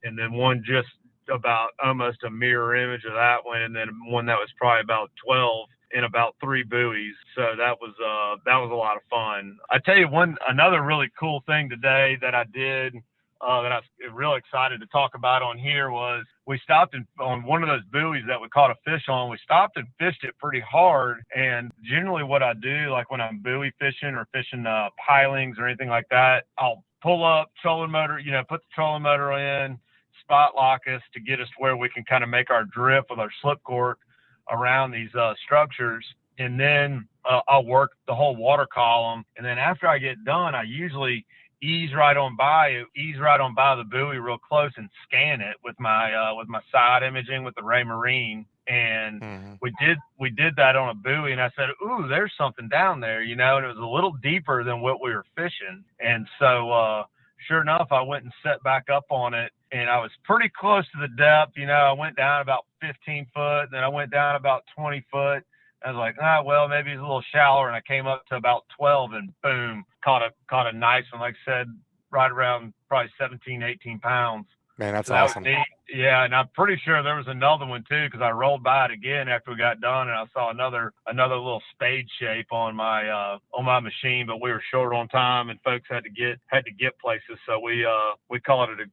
and then one just about almost a mirror image of that one, and then one that was probably about 12 in about 3 buoys. So that was a lot of fun. I tell you another really cool thing today that I did that I was really excited to talk about on here was we stopped on one of those buoys that we caught a fish on. We stopped and fished it pretty hard. And generally what I do, like when I'm buoy fishing or fishing pilings or anything like that, I'll pull up trolling motor, put the trolling motor in, spot lock us to get us to where we can kind of make our drift with our slip cork around these structures, and then I'll work the whole water column, and then after I get done, I usually ease right on by the buoy real close and scan it with my side imaging with the Ray Marine. And we did that on a buoy, and I said, ooh, there's something down there, and it was a little deeper than what we were fishing. And so sure enough, I went and set back up on it, and I was pretty close to the depth. I went down about 15 foot, then I went down about 20 foot. I was like, well, maybe it's a little shallower, and I came up to about 12, and boom, caught a nice one, like I said, right around probably 17, 18 pounds. Man, that's awesome. Yeah, and I'm pretty sure there was another one too, because I rolled by it again after we got done, and I saw another little spade shape on my machine, but we were short on time, and folks had to get places, so we called it a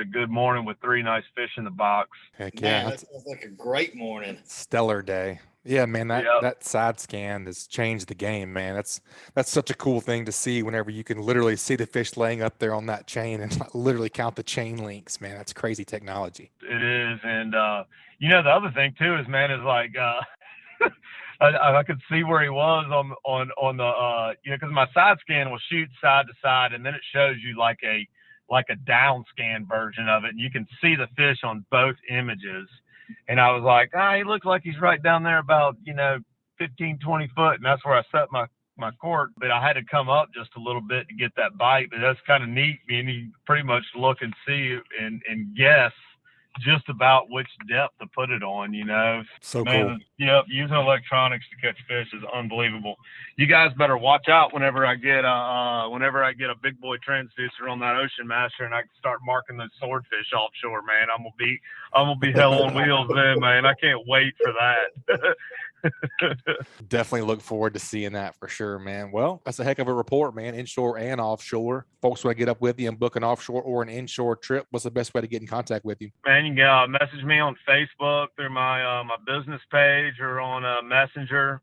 good morning with 3 nice fish in the box. Heck yeah, Man, that sounds like a great morning. Stellar day. Yeah, man, that side scan has changed the game, man. That's such a cool thing to see whenever you can literally see the fish laying up there on that chain and literally count the chain links, man. That's crazy technology. It is. And, the other thing too is, man, is like, I could see where he was on the, because my side scan will shoot side to side, and then it shows you like a down scan version of it. And you can see the fish on both images. And I was like, he looks like he's right down there about, 15, 20 foot. And that's where I set my cork. But I had to come up just a little bit to get that bite. But that's kind of neat. And you pretty much look and see and guess just about which depth to put it on, So man, cool. Yep, using electronics to catch fish is unbelievable. You guys better watch out whenever I get a big boy transducer on that Ocean Master, and I can start marking those swordfish offshore, man. I'm gonna be hell on wheels then, man. I can't wait for that. Definitely look forward to seeing that for sure, man. Well, that's a heck of a report, man. Inshore and offshore. Folks want to get up with you and book an offshore or an inshore trip. What's the best way to get in contact with you? Man, you can message me on Facebook through my business page or on Messenger.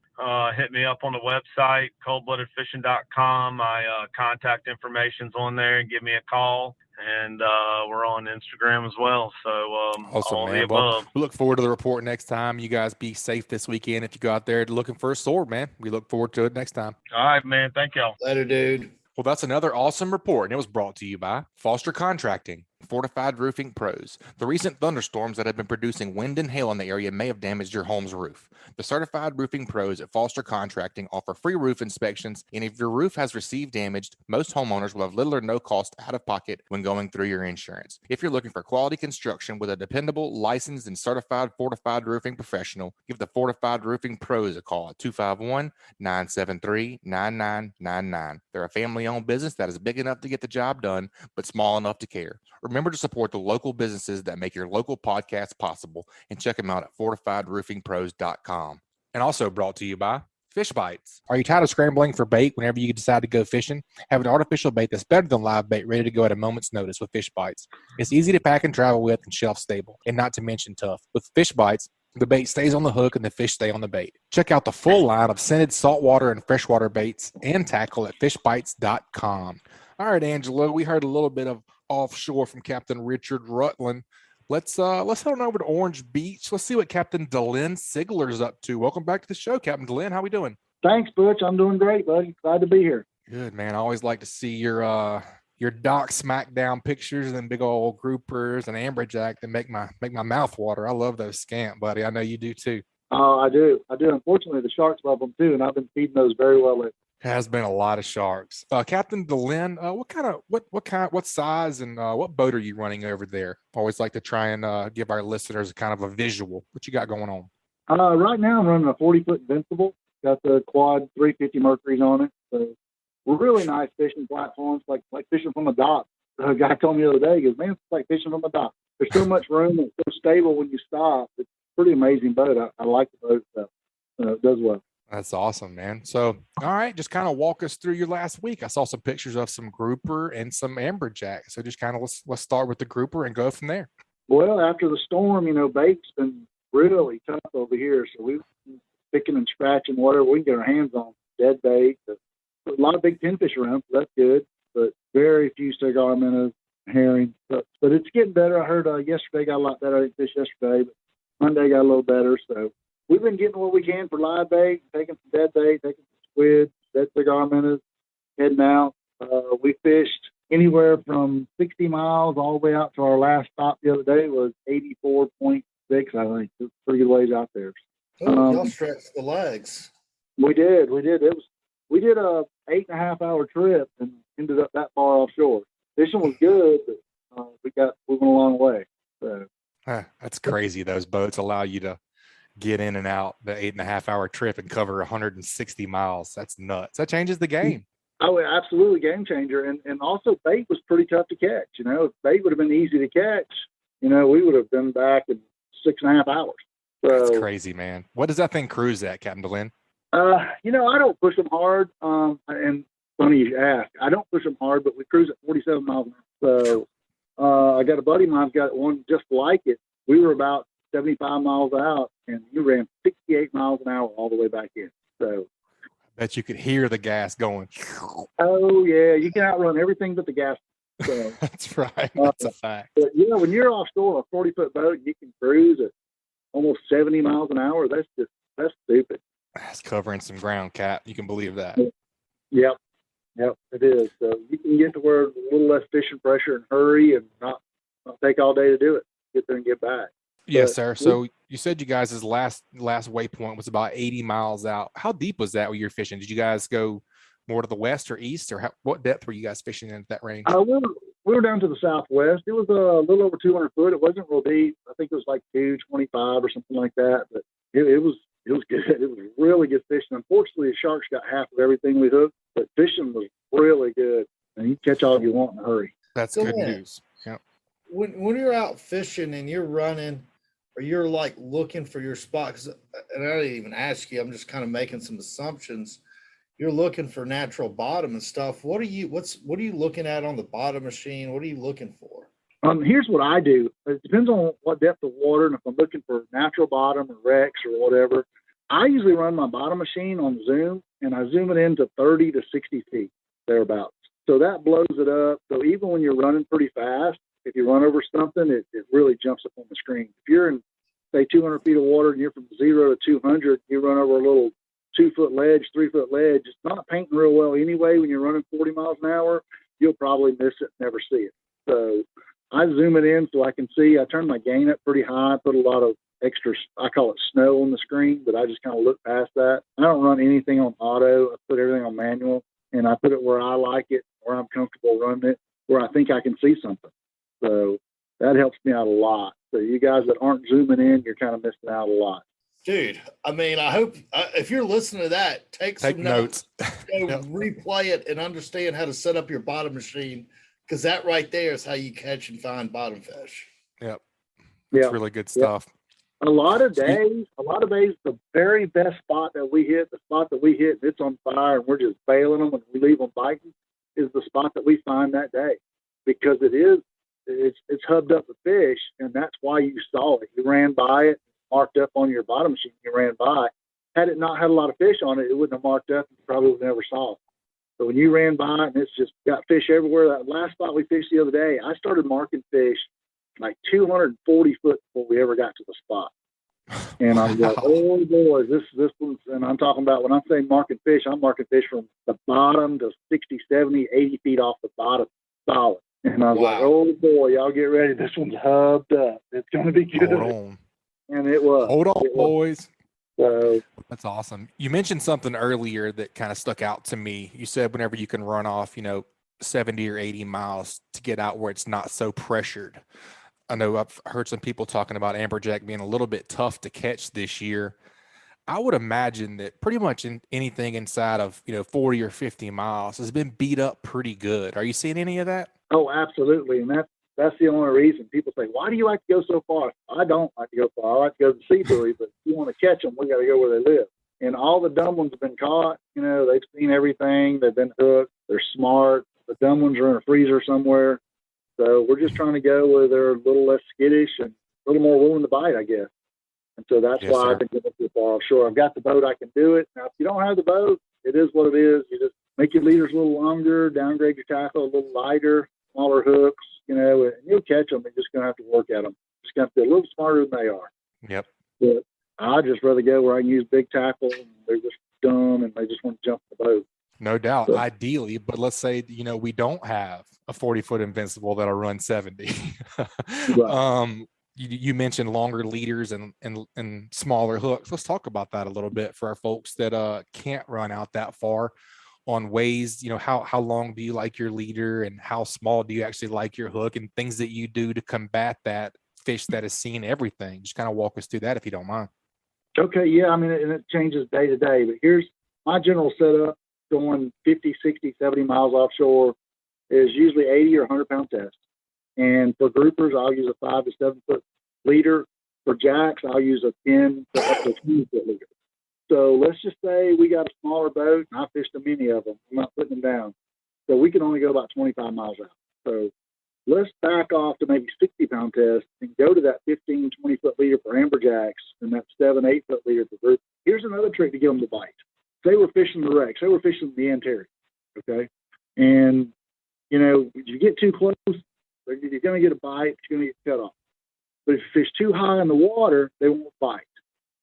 Hit me up on the website, coldbloodedfishing.com. My contact information's on there, and give me a call. And we're on Instagram as well. So awesome, all man. the above. Well, we look forward to the report next time. You guys be safe this weekend if you go out there looking for a sword, man. We look forward to it next time. All right, man. Thank y'all. Later, dude. Well, that's another awesome report, and it was brought to you by Foster Contracting, Fortified Roofing Pros. The recent thunderstorms that have been producing wind and hail in the area may have damaged your home's roof. The certified roofing pros at Foster Contracting offer free roof inspections, and if your roof has received damage, most homeowners will have little or no cost out of pocket when going through your insurance. If you're looking for quality construction with a dependable, licensed, and certified fortified roofing professional, give the Fortified Roofing Pros a call at 251-973-9999. They're a family-owned business that is big enough to get the job done, but small enough to care. Remember to support the local businesses that make your local podcast possible, and check them out at fortifiedroofingpros.com. And also brought to you by Fish Bites. Are you tired of scrambling for bait whenever you decide to go fishing? Have an artificial bait that's better than live bait, ready to go at a moment's notice with Fish Bites. It's easy to pack and travel with, and shelf stable, and not to mention tough. With Fish Bites, the bait stays on the hook and the fish stay on the bait. Check out the full line of scented saltwater and freshwater baits and tackle at fishbites.com. All right, Angelo, we heard a little bit of offshore from Captain Richard Rutland. Let's head on over to Orange Beach. Let's see what Captain DeLynn Sigler's up to. Welcome back to the show, Captain DeLynn. How we doing? Thanks, Butch. I'm doing great, buddy. Glad to be here. Good, man. I always like to see your dock smackdown pictures and then big old groupers and amberjack that make my mouth water. I love those scamp, buddy. I know you do too. Oh, I do. Unfortunately, the sharks love them too, and I've been feeding those very well lately. Has been a lot of sharks. Captain DeLynn, what size and what boat are you running over there? Always like to try and give our listeners kind of a visual. What you got going on? Right now, I'm running a 40-foot Invincible. Got the quad 350 Mercuries on it. So really nice fishing platforms, like fishing from a dock. A guy told me the other day, he goes, man, it's like fishing from a dock. There's so much room. It's so stable when you stop. It's a pretty amazing boat. I like the boat stuff. It does well. That's awesome, man. So, all right, just kind of walk us through your last week. I saw some pictures of some grouper and some amberjack. So just kind of let's start with the grouper and go from there. Well, after the storm, bait's been really tough over here. So we've been picking and scratching whatever we can get our hands on. Dead bait. A lot of big pinfish around, so that's good. But very few cigar minnows, herring. But it's getting better. I heard yesterday got a lot better. I didn't fish yesterday, but Monday got a little better. So we've been getting what we can for live bait, taking some dead bait, taking some squid, dead cigar minnows, heading out. We fished anywhere from 60 miles all the way out to our last stop the other day was 84.6, I think. It's pretty good ways out there. Y'all stretched the legs. We did. We did a 8.5 hour trip and ended up that far offshore. Fishing was good, but we got moving a long way. So that's crazy. Those boats allow you to get in and out the 8.5 hour trip and cover 160 miles. That's nuts. That changes the game. Oh, absolutely, game changer. And also bait was pretty tough to catch. If bait would have been easy to catch, we would have been back in 6.5 hours. So, that's crazy, man. What does that thing cruise at, Captain DeLynn? I don't push them hard. And funny you ask, I don't push them hard, but we cruise at 47 miles an hour. So I got a buddy of mine's got one just like it. We were about 75 miles out, and he ran 68 miles an hour all the way back in. So I bet you could hear the gas going. Oh, yeah. You can outrun everything but the gas. So, that's right. That's a fact. But, when you're offshore on a 40-foot boat, you can cruise at almost 70 miles an hour. That's stupid. That's covering some ground, Cap. You can believe that. Yep, it is. So you can get to where a little less fishing pressure and hurry and not take all day to do it. Get there and get back. Yes, sir. So you said you guys' last waypoint was about 80 miles out. How deep was that when you were fishing? Did you guys go more to the west or east, or what depth were you guys fishing in at that range? We were down to the southwest. It was a little over 200 foot. It wasn't real deep. I think it was like 225 or something like that. But it was good. It was really good fishing. Unfortunately, the sharks got half of everything we hooked, but fishing was really good. And you catch all you want in a hurry. That's good news. Yep. When you're out fishing and you're running, or you're like looking for your spot, and I didn't even ask you, I'm just kind of making some assumptions. You're looking for natural bottom and stuff. What are you looking at on the bottom machine? What are you looking for? Here's what I do. It depends on what depth of water, and if I'm looking for natural bottom or wrecks or whatever, I usually run my bottom machine on zoom, and I zoom it into 30 to 60 feet, thereabouts. So that blows it up. So even when you're running pretty fast, if you run over something, it really jumps up on the screen. If you're in, say, 200 feet of water and you're from 0 to 200, you run over a little 2-foot ledge, 3-foot ledge, it's not painting real well anyway. When you're running 40 miles an hour, you'll probably miss it and never see it. So I zoom it in so I can see. I turn my gain up pretty high, put a lot of extra, I call it snow on the screen, but I just kind of look past that. I don't run anything on auto. I put everything on manual, and I put it where I like it, where I'm comfortable running it, where I think I can see something. So that helps me out a lot. So you guys that aren't zooming in, you're kind of missing out a lot. Dude, I mean, I hope if you're listening to that, take some notes. Go Yep. replay it and understand how to set up your bottom machine, because that right there is how you catch and find bottom fish. Yep. That's really good stuff. A lot of days, the very best spot that we hit, and it's on fire and we're just bailing them and we leave them biting, is the spot that we find that day, because it's hubbed up with fish, and that's why you saw it. You ran by it, marked up on your bottom machine, you ran by. Had it not had a lot of fish on it, it wouldn't have marked up, and you probably would have never saw it. But when you ran by and it's just got fish everywhere, that last spot we fished the other day, I started marking fish like 240 foot before we ever got to the spot. And I was like, oh boy, this one's, and I'm talking about, when I'm saying marking fish, I'm marking fish from the bottom to 60, 70, 80 feet off the bottom, solid. And I was like, oh boy, y'all get ready. This one's hubbed up. It's going to be good. Hold on. And it was. Hold on, boys. So that's awesome. You mentioned something earlier that kind of stuck out to me. You said whenever you can run off, 70 or 80 miles to get out where it's not so pressured. I know I've heard some people talking about amberjack being a little bit tough to catch this year. I would imagine that pretty much anything inside of 40 or 50 miles has been beat up pretty good. Are you seeing any of that? Oh, absolutely. And that's the only reason people say, why do you like to go so far? I don't like to go far. I like to go to the sea buoy, but if you want to catch them, we got to go where they live. And all the dumb ones have been caught. They've seen everything. They've been hooked. They're smart. The dumb ones are in a freezer somewhere. So we're just trying to go where they're a little less skittish and a little more willing to bite, I guess. And so that's why I've been going too far offshore. I've got the boat. I can do it. Now, if you don't have the boat, it is what it is. You just make your leaders a little longer, downgrade your tackle a little lighter, smaller hooks, and you'll catch them. You're just going to have to work at them. Just going to have to be a little smarter than they are. Yep. But I'd just rather go where I can use big tackle and they're just dumb and they just want to jump the boat. No doubt, So, ideally, but let's say, we don't have a 40-foot invincible that'll run 70. Right. You mentioned longer leaders and smaller hooks. Let's talk about that a little bit for our folks that can't run out that far on ways, how long do you like your leader and how small do you actually like your hook and things that you do to combat that fish that has seen everything. Just kind of walk us through that if you don't mind. Okay, yeah, and it changes day to day, but here's my general setup. Going 50, 60, 70 miles offshore is usually 80 or 100 pound test. And for groupers, I'll use a 5 to 7 foot leader. For jacks, I'll use a 10 to up to 20 foot leader. So let's just say we got a smaller boat and I fished a many of them. I'm not putting them down. So we can only go about 25 miles out. So let's back off to maybe 60 pound test and go to that 15, 20 foot leader for amberjacks and that 7, 8 foot leader for group. Here's another trick to get them to bite. Say we're fishing the wrecks. Say we're fishing the Antares, okay? And, if you get too close, you're going to get a bite. You're going to get cut off. But if you fish too high in the water, they won't bite.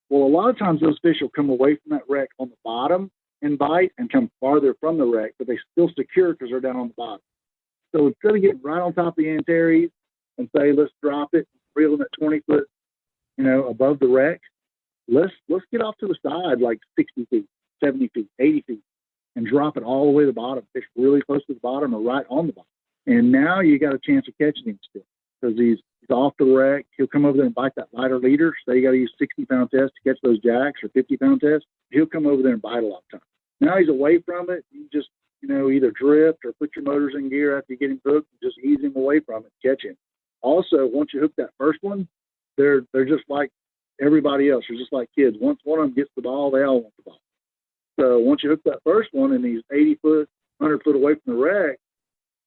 Well, a lot of times those fish will come away from that wreck on the bottom and bite and come farther from the wreck, but they still secure because they're down on the bottom. So instead of getting right on top of the Antares and say, let's drop it, reel them at 20 foot, above the wreck, let's get off to the side like 60 feet. 70 feet, 80 feet, and drop it all the way to the bottom, fish really close to the bottom or right on the bottom. And now you got a chance of catching him still because he's off the wreck. He'll come over there and bite that lighter leader. So you got to use 60 pound test to catch those jacks or 50 pound test. He'll come over there and bite a lot of times. Now he's away from it. You just, either drift or put your motors in gear after you get him hooked and just ease him away from it, catch him. Also, once you hook that first one, they're just like everybody else. They're just like kids. Once one of them gets the ball, they all want the ball. So once you hook that first one and he's 80 foot, 100 foot away from the wreck,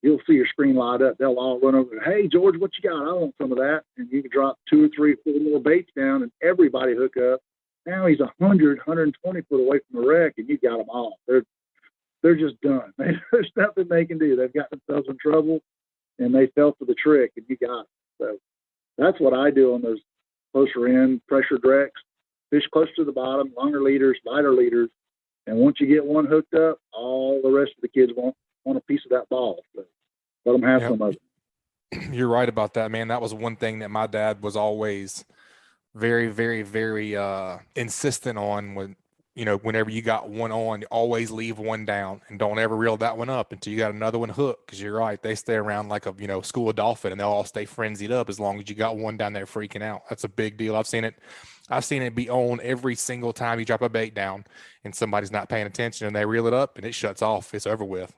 you'll see your screen light up. They'll all run over. Hey, George, what you got? I want some of that. And you can drop 2 or 3 or 4 more baits down and everybody hook up. Now he's 100, 120 foot away from the wreck and you got them all. They're just done. There's nothing they can do. They've got themselves in trouble and they fell for the trick and you got it. So that's what I do on those closer in pressured wrecks. Fish close to the bottom, longer leaders, lighter leaders. And once you get one hooked up, all the rest of the kids want a piece of that ball. So let them have some of it. You're right about that, man. That was one thing that my dad was always very, very, very insistent on when, whenever you got one on, you always leave one down and don't ever reel that one up until you got another one hooked. Because you're right. They stay around like a, school of dolphin and they'll all stay frenzied up as long as you got one down there freaking out. That's a big deal. I've seen it be on every single time you drop a bait down and somebody's not paying attention and they reel it up and it shuts off. It's over with.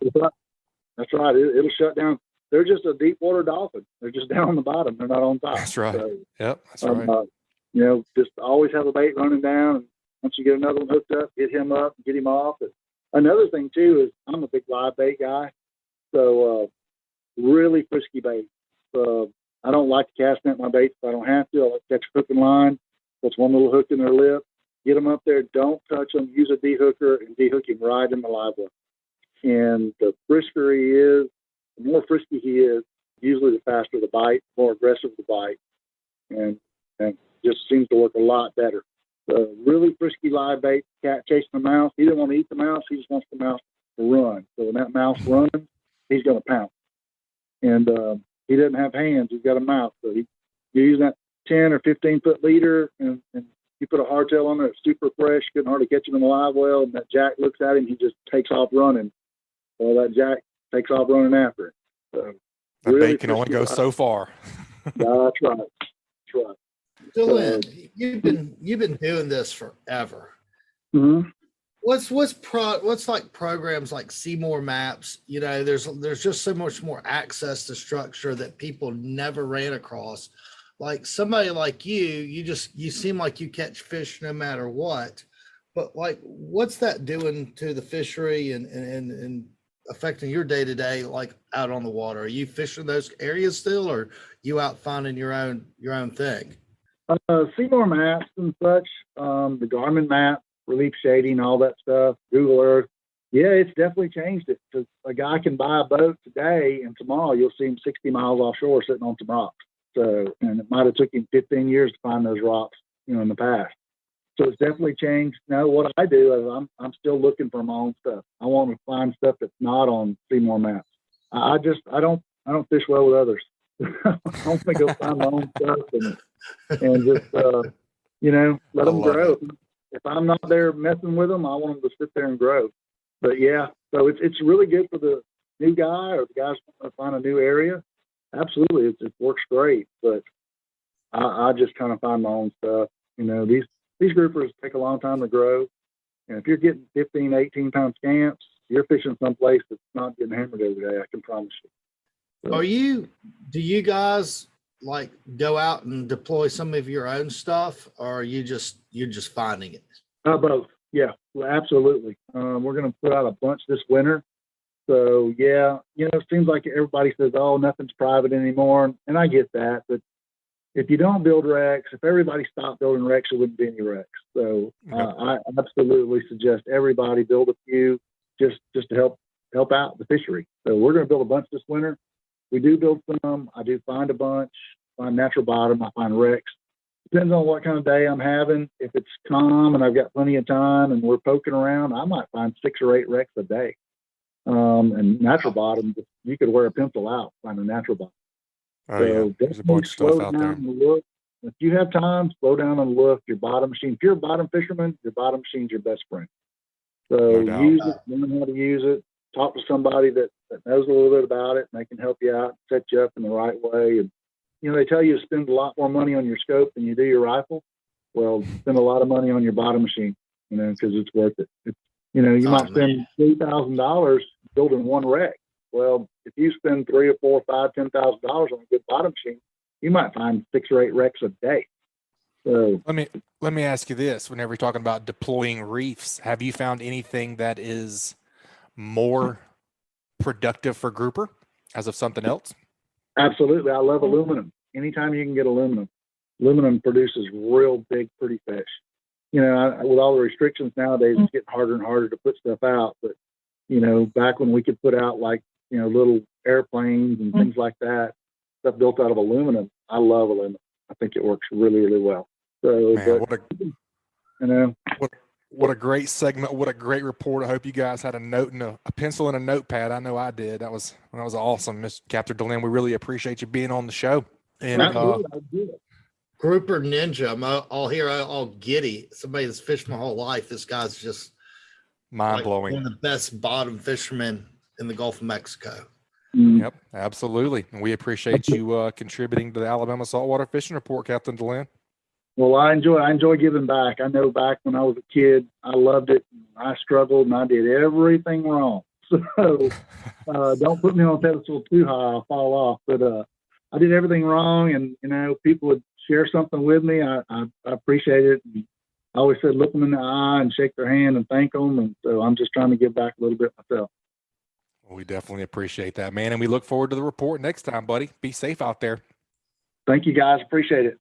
That's right. It'll shut down. They're just a deep water dolphin. They're just down on the bottom. They're not on top. That's right. So, yep. That's right. Just always have a bait running down. And once you get another one hooked up, get him up and get him off. And another thing too is I'm a big live bait guy. So really frisky bait. I don't like to cast net my baits if I don't have to. I like to catch a hook and line. Puts one little hook in their lip. Get them up there. Don't touch them. Use a de-hooker and de-hook him right in the live well. And the frisker he is, the more frisky he is, usually the faster the bite, the more aggressive the bite, and just seems to work a lot better. The really frisky live bait cat chasing the mouse, he doesn't want to eat the mouse, he just wants the mouse to run. So when that mouse runs, he's going to pounce. And he doesn't have hands, he's got a mouth. So you use that 10 or 15 foot leader, and you put a hardtail on there, it's super fresh, couldn't hardly catch him in the live well, and that jack looks at him, he just takes off running. Well, that jack takes off running after it. So that really bait can only go so far. That's right. That's right. DeLynn, you've been doing this forever. Mm-hmm. What's like programs like Seymour Maps? You know, there's just so much more access to structure that people never ran across. Like somebody like you seem like you catch fish no matter what. But like, what's that doing to the fishery and affecting your day to day, like out on the water? Are you fishing those areas still, or you out finding your own thing? Seymour Maps and such, the Garmin map, relief shading, all that stuff, Google Earth. Yeah, it's definitely changed it. Because a guy can buy a boat today, and tomorrow you'll see him 60 miles offshore sitting on some rocks. So, and it might have took him 15 years to find those rocks, in the past. So it's definitely changed. Now, what I do is I'm still looking for my own stuff. I want to find stuff that's not on Seymour Maps. I don't fish well with others. I want to go find my own stuff and just let them grow. If I'm not there messing with them, I want them to sit there and grow. But yeah, so it's really good for the new guy or the guys trying to find a new area. Absolutely, it works great. But I just kind of find my own stuff. These groupers take a long time to grow. And if you're getting 15, 18 pound scamps, you're fishing someplace that's not getting hammered every day, I can promise you. So, do you guys like go out and deploy some of your own stuff, or you're just finding it? Both. Yeah, well, absolutely. We're going to put out a bunch this winter. So yeah, it seems like everybody says, oh, nothing's private anymore. And I get that, but if you don't build wrecks, if everybody stopped building wrecks, there wouldn't be any wrecks. So I absolutely suggest everybody build a few just to help out the fishery. So we're going to build a bunch this winter. We do build some. I do find a bunch, find natural bottom, I find wrecks. Depends on what kind of day I'm having. If it's calm and I've got plenty of time and we're poking around, I might find 6 or 8 wrecks a day. And natural bottom, you could wear a pencil out, find a natural bottom. Oh, yeah. There's a bunch of stuff out there. Look. If you have time, slow down and look. Your bottom machine. If you're a bottom fisherman, your bottom machine's your best friend. So use it, learn how to use it. Talk to somebody that knows a little bit about it, and they can help you out, set you up in the right way. And they tell you to spend a lot more money on your scope than you do your rifle. Well, spend a lot of money on your bottom machine, because it's worth it. You might spend $3,000 building one wreck. Well, if you spend $3,000 or $4,000, $5,000, $10,000 on a good bottom machine, you might find 6 or 8 wrecks a day. So let me ask you this: whenever you're talking about deploying reefs, have you found anything that is more productive for grouper as of something else? Absolutely, I love aluminum. Anytime you can get aluminum produces real big, pretty fish. With all the restrictions nowadays, it's getting harder and harder to put stuff out. But back when we could put out little airplanes and things like that, stuff built out of aluminum. I love aluminum. I think it works really, really well. So, what a great segment. What a great report. I hope you guys had a note and a pencil and a notepad. I know I did. That was awesome, Mr. Captain DeLynn. We really appreciate you being on the show. And Grouper Ninja, I'm all giddy. Somebody that's fished my whole life. This guy's just mind-blowing. One of the best bottom fishermen in the Gulf of Mexico. Yep, absolutely. And we appreciate you contributing to the Alabama Saltwater Fishing Report, Captain DeLynn. Well, I enjoy giving back. I know back when I was a kid, I loved it. I struggled and I did everything wrong. So don't put me on a pedestal too high. I'll fall off. But I did everything wrong, and people would share something with me. I appreciate it. And I always said, look them in the eye and shake their hand and thank them. And so I'm just trying to give back a little bit myself. Well, we definitely appreciate that, man. And we look forward to the report next time, buddy. Be safe out there. Thank you, guys. Appreciate it.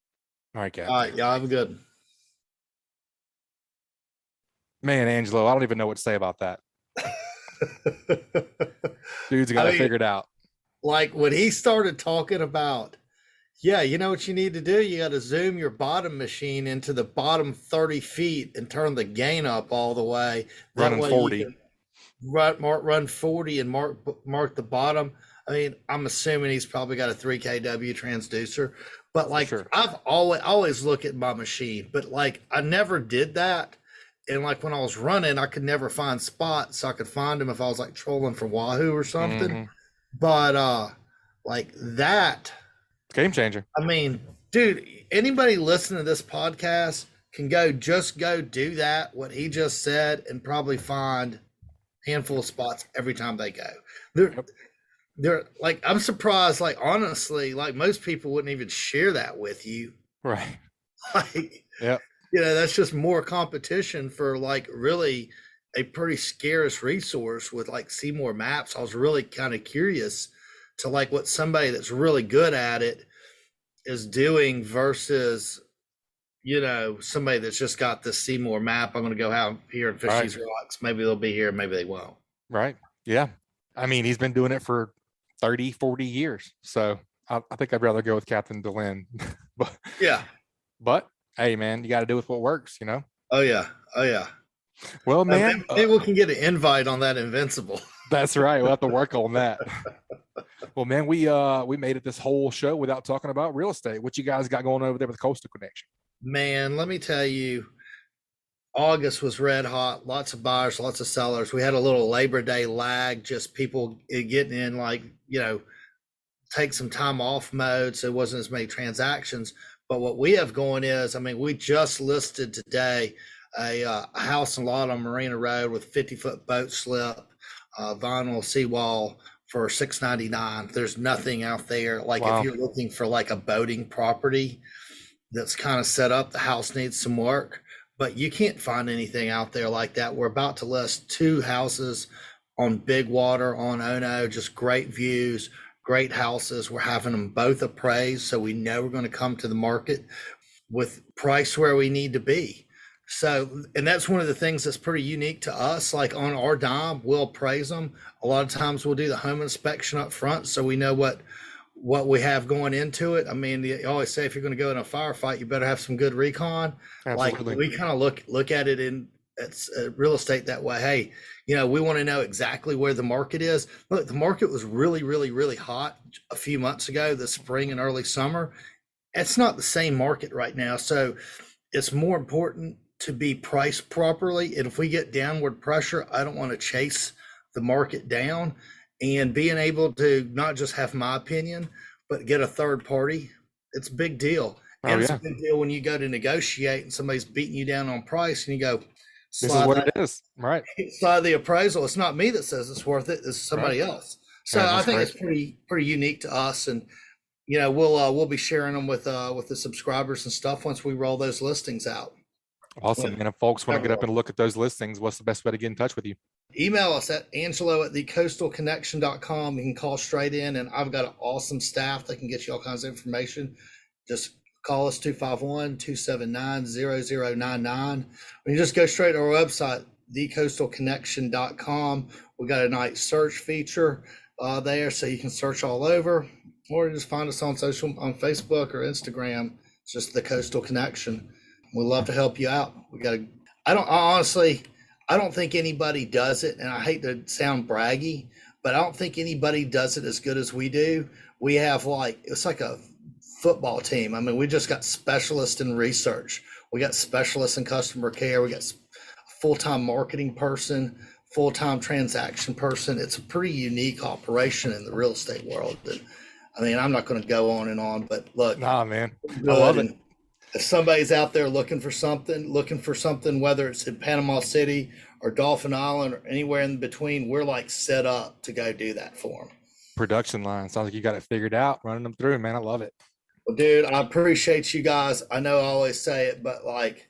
All right, Capt. All right, y'all have a good one. Man, Angelo, I don't even know what to say about that. Dude's got it figured out. Like when he started talking about, yeah, you know what you need to do? You got to zoom your bottom machine into the bottom 30 feet and turn the gain up all the way. That Running way 40. you can run 40 and mark the bottom. I mean, I'm assuming he's probably got a 3 kW transducer, but like Sure. I've always look at my machine, but like I never did that. And like when I was running, I could never find spots. So I could find them if I was like trolling for Wahoo or something. Mhm. But like that, Game changer. I mean, dude, anybody listening to this podcast can go do that, what he just said, and probably find a handful of spots every time they go. They're like, I'm surprised, like, honestly, like most people wouldn't even share that with you. Right. Like, Yep. you know, that's just more competition for like really a pretty scarce resource with like Seymour Maps. I was really kind of curious to like what somebody that's really good at it is doing versus, you know, somebody that's just got this Seymour map. I'm going to go out here and fish Right. these rocks. Maybe they'll be here, maybe they won't. Right. Yeah. I mean, he's been doing it for 30, 40 years. So I think I'd rather go with Captain DeLynn. Yeah. But hey, man, you got to do with what works, you know? Oh, yeah. Oh, yeah. Well, man, maybe we can get an invite on that Invincible. that's right. We'll have to work on that. Well, man, we made it this whole show without talking about real estate. What you guys got going over there with Coastal Connection? Man, let me tell you, August was red hot. Lots of buyers, lots of sellers. We had a little Labor Day lag, just people getting in, like, you know, take some time off mode. So it wasn't as many transactions. But what we have going is, I mean, we just listed today a house and lot on Marina Road with 50-foot boat slip, vinyl seawall for $699. There's nothing out there. Like Wow. if you're looking for like a boating property that's kind of set up, the house needs some work, but you can't find anything out there like that. We're about to list 2 houses on big water on Ono, just great views, great houses. We're having them both appraised, so we know we're going to come to the market with price where we need to be. So, and that's one of the things that's pretty unique to us. Like on our dime, we'll appraise them. A lot of times we'll do the home inspection up front, so we know what we have going into it. I mean, you always say if you're going to go in a firefight, you better have some good recon. Absolutely. Like we kind of look at it in real estate that way. Hey, you know, we want to know exactly where the market is. Look, the market was really, really, really hot a few months ago, the spring and early summer. It's not the same market right now. So it's more important to be priced properly. And if we get downward pressure, I don't want to chase the market down. And being able to not just have my opinion, but get a third party, it's a big deal. And it's a big deal when you go to negotiate and somebody's beating you down on price and you go, this is what it is. Right. Slide the appraisal. It's not me that says it's worth it. It's somebody else. So I think it's pretty unique to us. And, you know, we'll be sharing them with the subscribers and stuff once we roll those listings out. Awesome, man. If folks want to get up and look at those listings, what's the best way to get in touch with you? Email us at angelo@thecoastalconnection.com. You can call straight in, and I've got an awesome staff that can get you all kinds of information. Just call us 251-279-0099. Or you just go straight to our website, thecoastalconnection.com. We got a nice search feature there, so you can search all over, or just find us on Facebook or Instagram. It's just The Coastal Connection. We'd love to help you out. I don't think anybody does it, and I hate to sound braggy, but I don't think anybody does it as good as we do. We have it's like a football team. I mean, we just got specialists in research. We got specialists in customer care. We got a full-time marketing person, full-time transaction person. It's a pretty unique operation in the real estate world. And, I mean, I'm not going to go on and on, but look. Nah, man. I love it. If somebody's out there looking for something, whether it's in Panama City or Dolphin Island or anywhere in between, we're like set up to go do that for them. Production line. Sounds like you got it figured out, running them through, man. I love it. Well, dude, I appreciate you guys. I know I always say it, but like,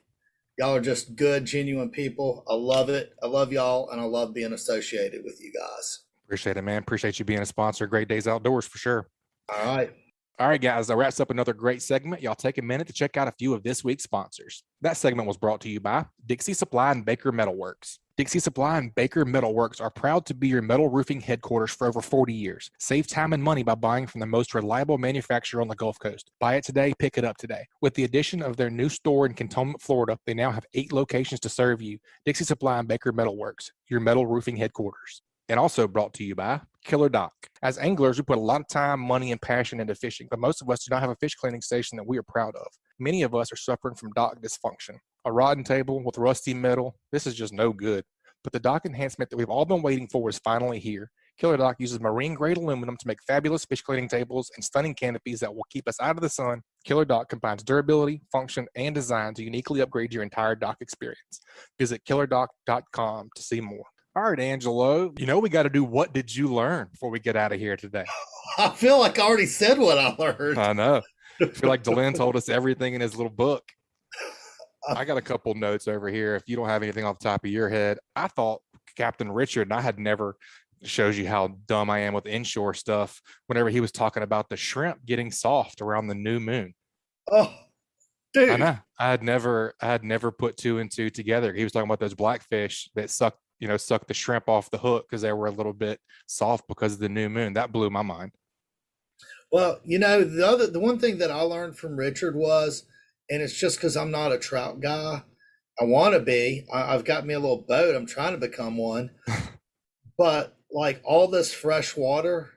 y'all are just good, genuine people. I love it. I love y'all, and I love being associated with you guys. Appreciate it, man. Appreciate you being a sponsor. Great Days Outdoors for sure. All right. All right, guys, that wraps up another great segment. Y'all take a minute to check out a few of this week's sponsors. That segment was brought to you by Dixie Supply and Baker Metalworks. Dixie Supply and Baker Metalworks are proud to be your metal roofing headquarters for over 40 years. Save time and money by buying from the most reliable manufacturer on the Gulf Coast. Buy it today, pick it up today. With the addition of their new store in Cantonment, Florida, they now have 8 locations to serve you. Dixie Supply and Baker Metalworks, your metal roofing headquarters. And also brought to you by Killer Dock. As anglers, we put a lot of time, money, and passion into fishing, but most of us do not have a fish cleaning station that we are proud of. Many of us are suffering from dock dysfunction. A rotten table with rusty metal, this is just no good. But the dock enhancement that we've all been waiting for is finally here. Killer Dock uses marine-grade aluminum to make fabulous fish cleaning tables and stunning canopies that will keep us out of the sun. Killer Dock combines durability, function, and design to uniquely upgrade your entire dock experience. Visit killerdock.com to see more. All right, Angelo, we got to do What Did You Learn before we get out of here today? I feel like I already said what I learned. I know. I feel like DeLynn told us everything in his little book. I got a couple notes over here. If you don't have anything off the top of your head, I thought Captain Richard, and I had never, shows you how dumb I am with inshore stuff, whenever he was talking about the shrimp getting soft around the new moon. Oh, dude. I know. I had never put 2 and 2 together. He was talking about those blackfish that suck the shrimp off the hook because they were a little bit soft because of the new moon. That blew my mind. Well, the one thing that I learned from Richard was, and it's just because I'm not a trout guy. I want to be. I've got me a little boat. I'm trying to become one. But like all this fresh water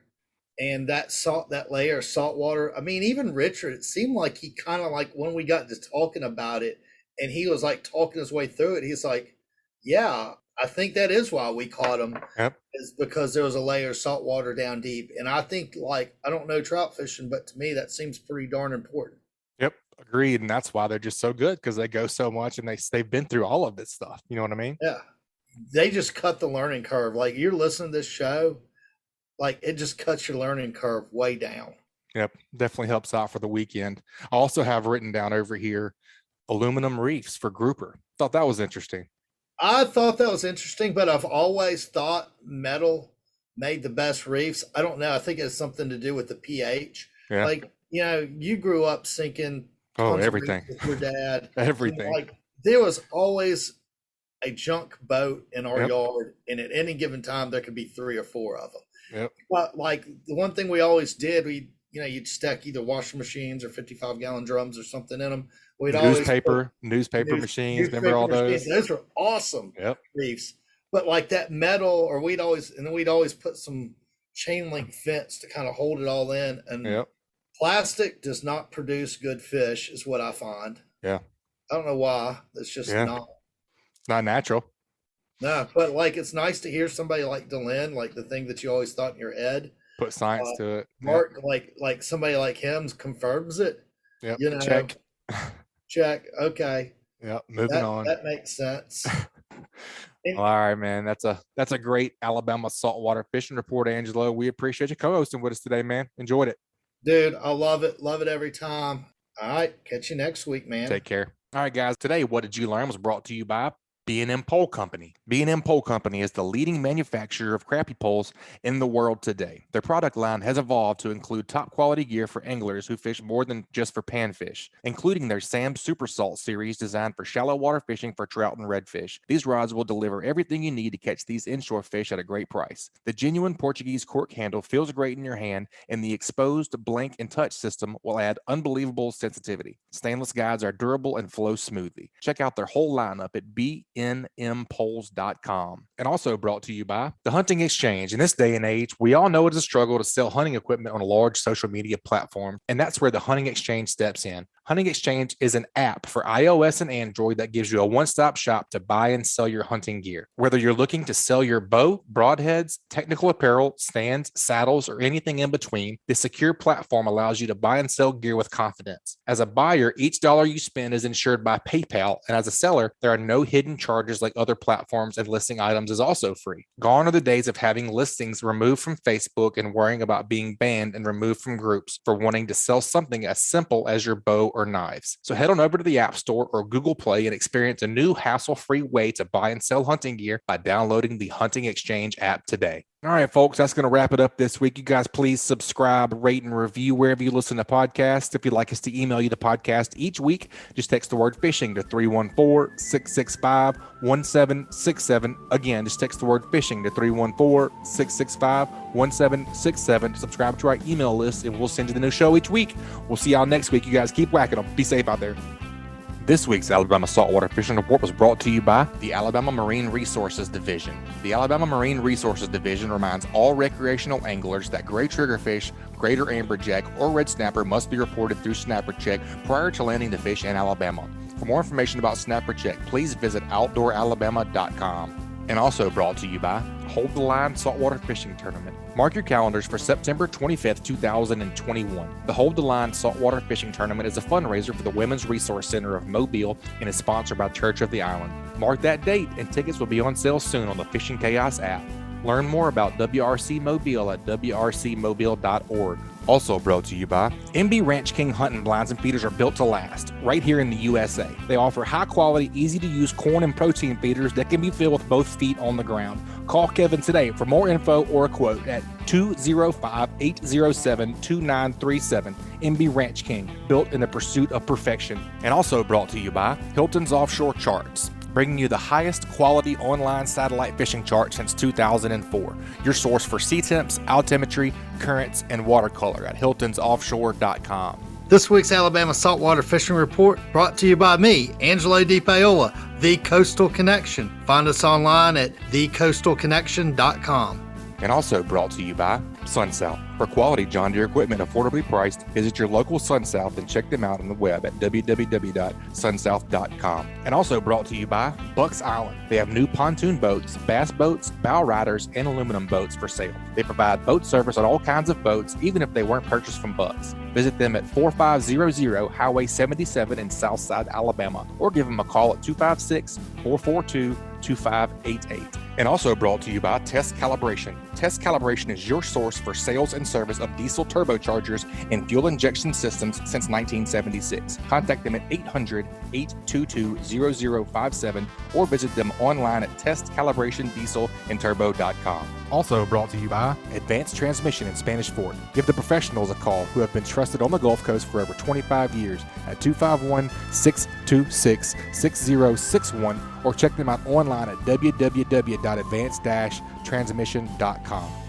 and that layer of salt water. I mean, even Richard, it seemed like he kind of like when we got to talking about it and he was like talking his way through it, he's like, yeah, I think that is why we caught him. Yep. Is because there was a layer of salt water down deep. And I think I don't know trout fishing, but to me, that seems pretty darn important. Yep. Agreed. And that's why they're just so good, because they go so much and they've been through all of this stuff. You know what I mean? Yeah. They just cut the learning curve. Like you're listening to this show, like it just cuts your learning curve way down. Yep. Definitely helps out for the weekend. I also have written down over here, aluminum reefs for grouper. Thought that was interesting. I thought that was interesting, but I've always thought metal made the best reefs. I don't know. I think it has something to do with the pH. Yeah. Like, you grew up sinking everything with your dad. Everything. Like there was always a junk boat in our Yep. yard, and at any given time there could be 3 or 4 of them. Yep. But like the one thing we always did, you'd stack either washing machines or 55-gallon drums or something in them. We'd Newspaper machines. Remember all those? Those were awesome. Yep. Reefs. But like that metal, or we'd always put some chain link fence to kind of hold it all in. And Yep. plastic does not produce good fish, is what I find. Yeah. I don't know why. It's just not. It's not natural. No, but like it's nice to hear somebody like DeLynn, like the thing that you always thought in your head. Put science to it. Mark, like somebody like him confirms it. Yep. Check. Check. Okay. Yep. Moving on. That makes sense. All right, man. That's a great Alabama saltwater fishing report, Angelo. We appreciate you co-hosting with us today, man. Enjoyed it. Dude, I love it. Love it every time. All right. Catch you next week, man. Take care. All right, guys. Today, What Did You Learn was brought to you by B&M Pole Company. B&M Pole Company is the leading manufacturer of crappie poles in the world today. Their product line has evolved to include top quality gear for anglers who fish more than just for panfish, including their Sam Super Salt series designed for shallow water fishing for trout and redfish. These rods will deliver everything you need to catch these inshore fish at a great price. The genuine Portuguese cork handle feels great in your hand, and the exposed blank and touch system will add unbelievable sensitivity. Stainless guides are durable and flow smoothly. Check out their whole lineup at bnmpoles.com. And also brought to you by the Hunting Exchange. In this day and age, we all know it's a struggle to sell hunting equipment on a large social media platform, and that's where the Hunting Exchange steps in. Hunting Exchange is an app for iOS and Android that gives you a one-stop shop to buy and sell your hunting gear. Whether you're looking to sell your bow, broadheads, technical apparel, stands, saddles, or anything in between, this secure platform allows you to buy and sell gear with confidence. As a buyer, each dollar you spend is insured by PayPal, and as a seller, there are no hidden charges like other platforms, and listing items is also free. Gone are the days of having listings removed from Facebook and worrying about being banned and removed from groups for wanting to sell something as simple as your bow or knives. So head on over to the App Store or Google Play and experience a new hassle-free way to buy and sell hunting gear by downloading the Hunting Exchange app today. All right, folks, that's going to wrap it up this week. You guys, please subscribe, rate, and review wherever you listen to podcasts. If you'd like us to email you the podcast each week, just text the word fishing to 314-665-1767. Again, just text the word fishing to 314-665-1767 to subscribe to our email list, and we'll send you the new show each week. We'll see y'all next week. You guys keep whacking them. Be safe out there. This week's Alabama Saltwater Fishing Report was brought to you by the Alabama Marine Resources Division. The Alabama Marine Resources Division reminds all recreational anglers that gray triggerfish, greater amberjack, or red snapper must be reported through Snapper Check prior to landing the fish in Alabama. For more information about Snapper Check, please visit OutdoorAlabama.com. And also brought to you by Hold the Line Saltwater Fishing Tournament. Mark your calendars for September 25th, 2021. The Hold the Line Saltwater Fishing Tournament is a fundraiser for the Women's Resource Center of Mobile and is sponsored by Church of the Island. Mark that date, and tickets will be on sale soon on the Fishing Chaos app. Learn more about WRC Mobile at wrcmobile.org. Also brought to you by MB Ranch King hunting blinds and feeders are built to last, right here in the USA. They offer high-quality, easy-to-use corn and protein feeders that can be filled with both feet on the ground. Call Kevin today for more info or a quote at 205-807-2937. MB Ranch King, built in the pursuit of perfection. And also brought to you by Hilton's Offshore Charts, bringing you the highest quality online satellite fishing chart since 2004. Your source for sea temps, altimetry, currents, and watercolor at hiltonsoffshore.com. This week's Alabama Saltwater Fishing Report brought to you by me, Angelo DePaola, The Coastal Connection. Find us online at thecoastalconnection.com. And also brought to you by SunSouth. For quality John Deere equipment affordably priced, visit your local SunSouth and check them out on the web at www.sunsouth.com. And also brought to you by Bucks Island. They have new pontoon boats, bass boats, bow riders, and aluminum boats for sale. They provide boat service on all kinds of boats, even if they weren't purchased from Bucks. Visit them at 4500 Highway 77 in Southside, Alabama, or give them a call at 256-442-2588. And also brought to you by Test Calibration. Test Calibration is your source for sales and service of diesel turbochargers and fuel injection systems since 1976. Contact them at 800-822-0057 or visit them online at testcalibratindieselandturbo.com. Also brought to you by Advanced Transmission in Spanish Fort. Give the professionals a call who have been trusted on the Gulf Coast for over 25 years at 251-626-6061 or check them out online at www.advanced-transmission.com.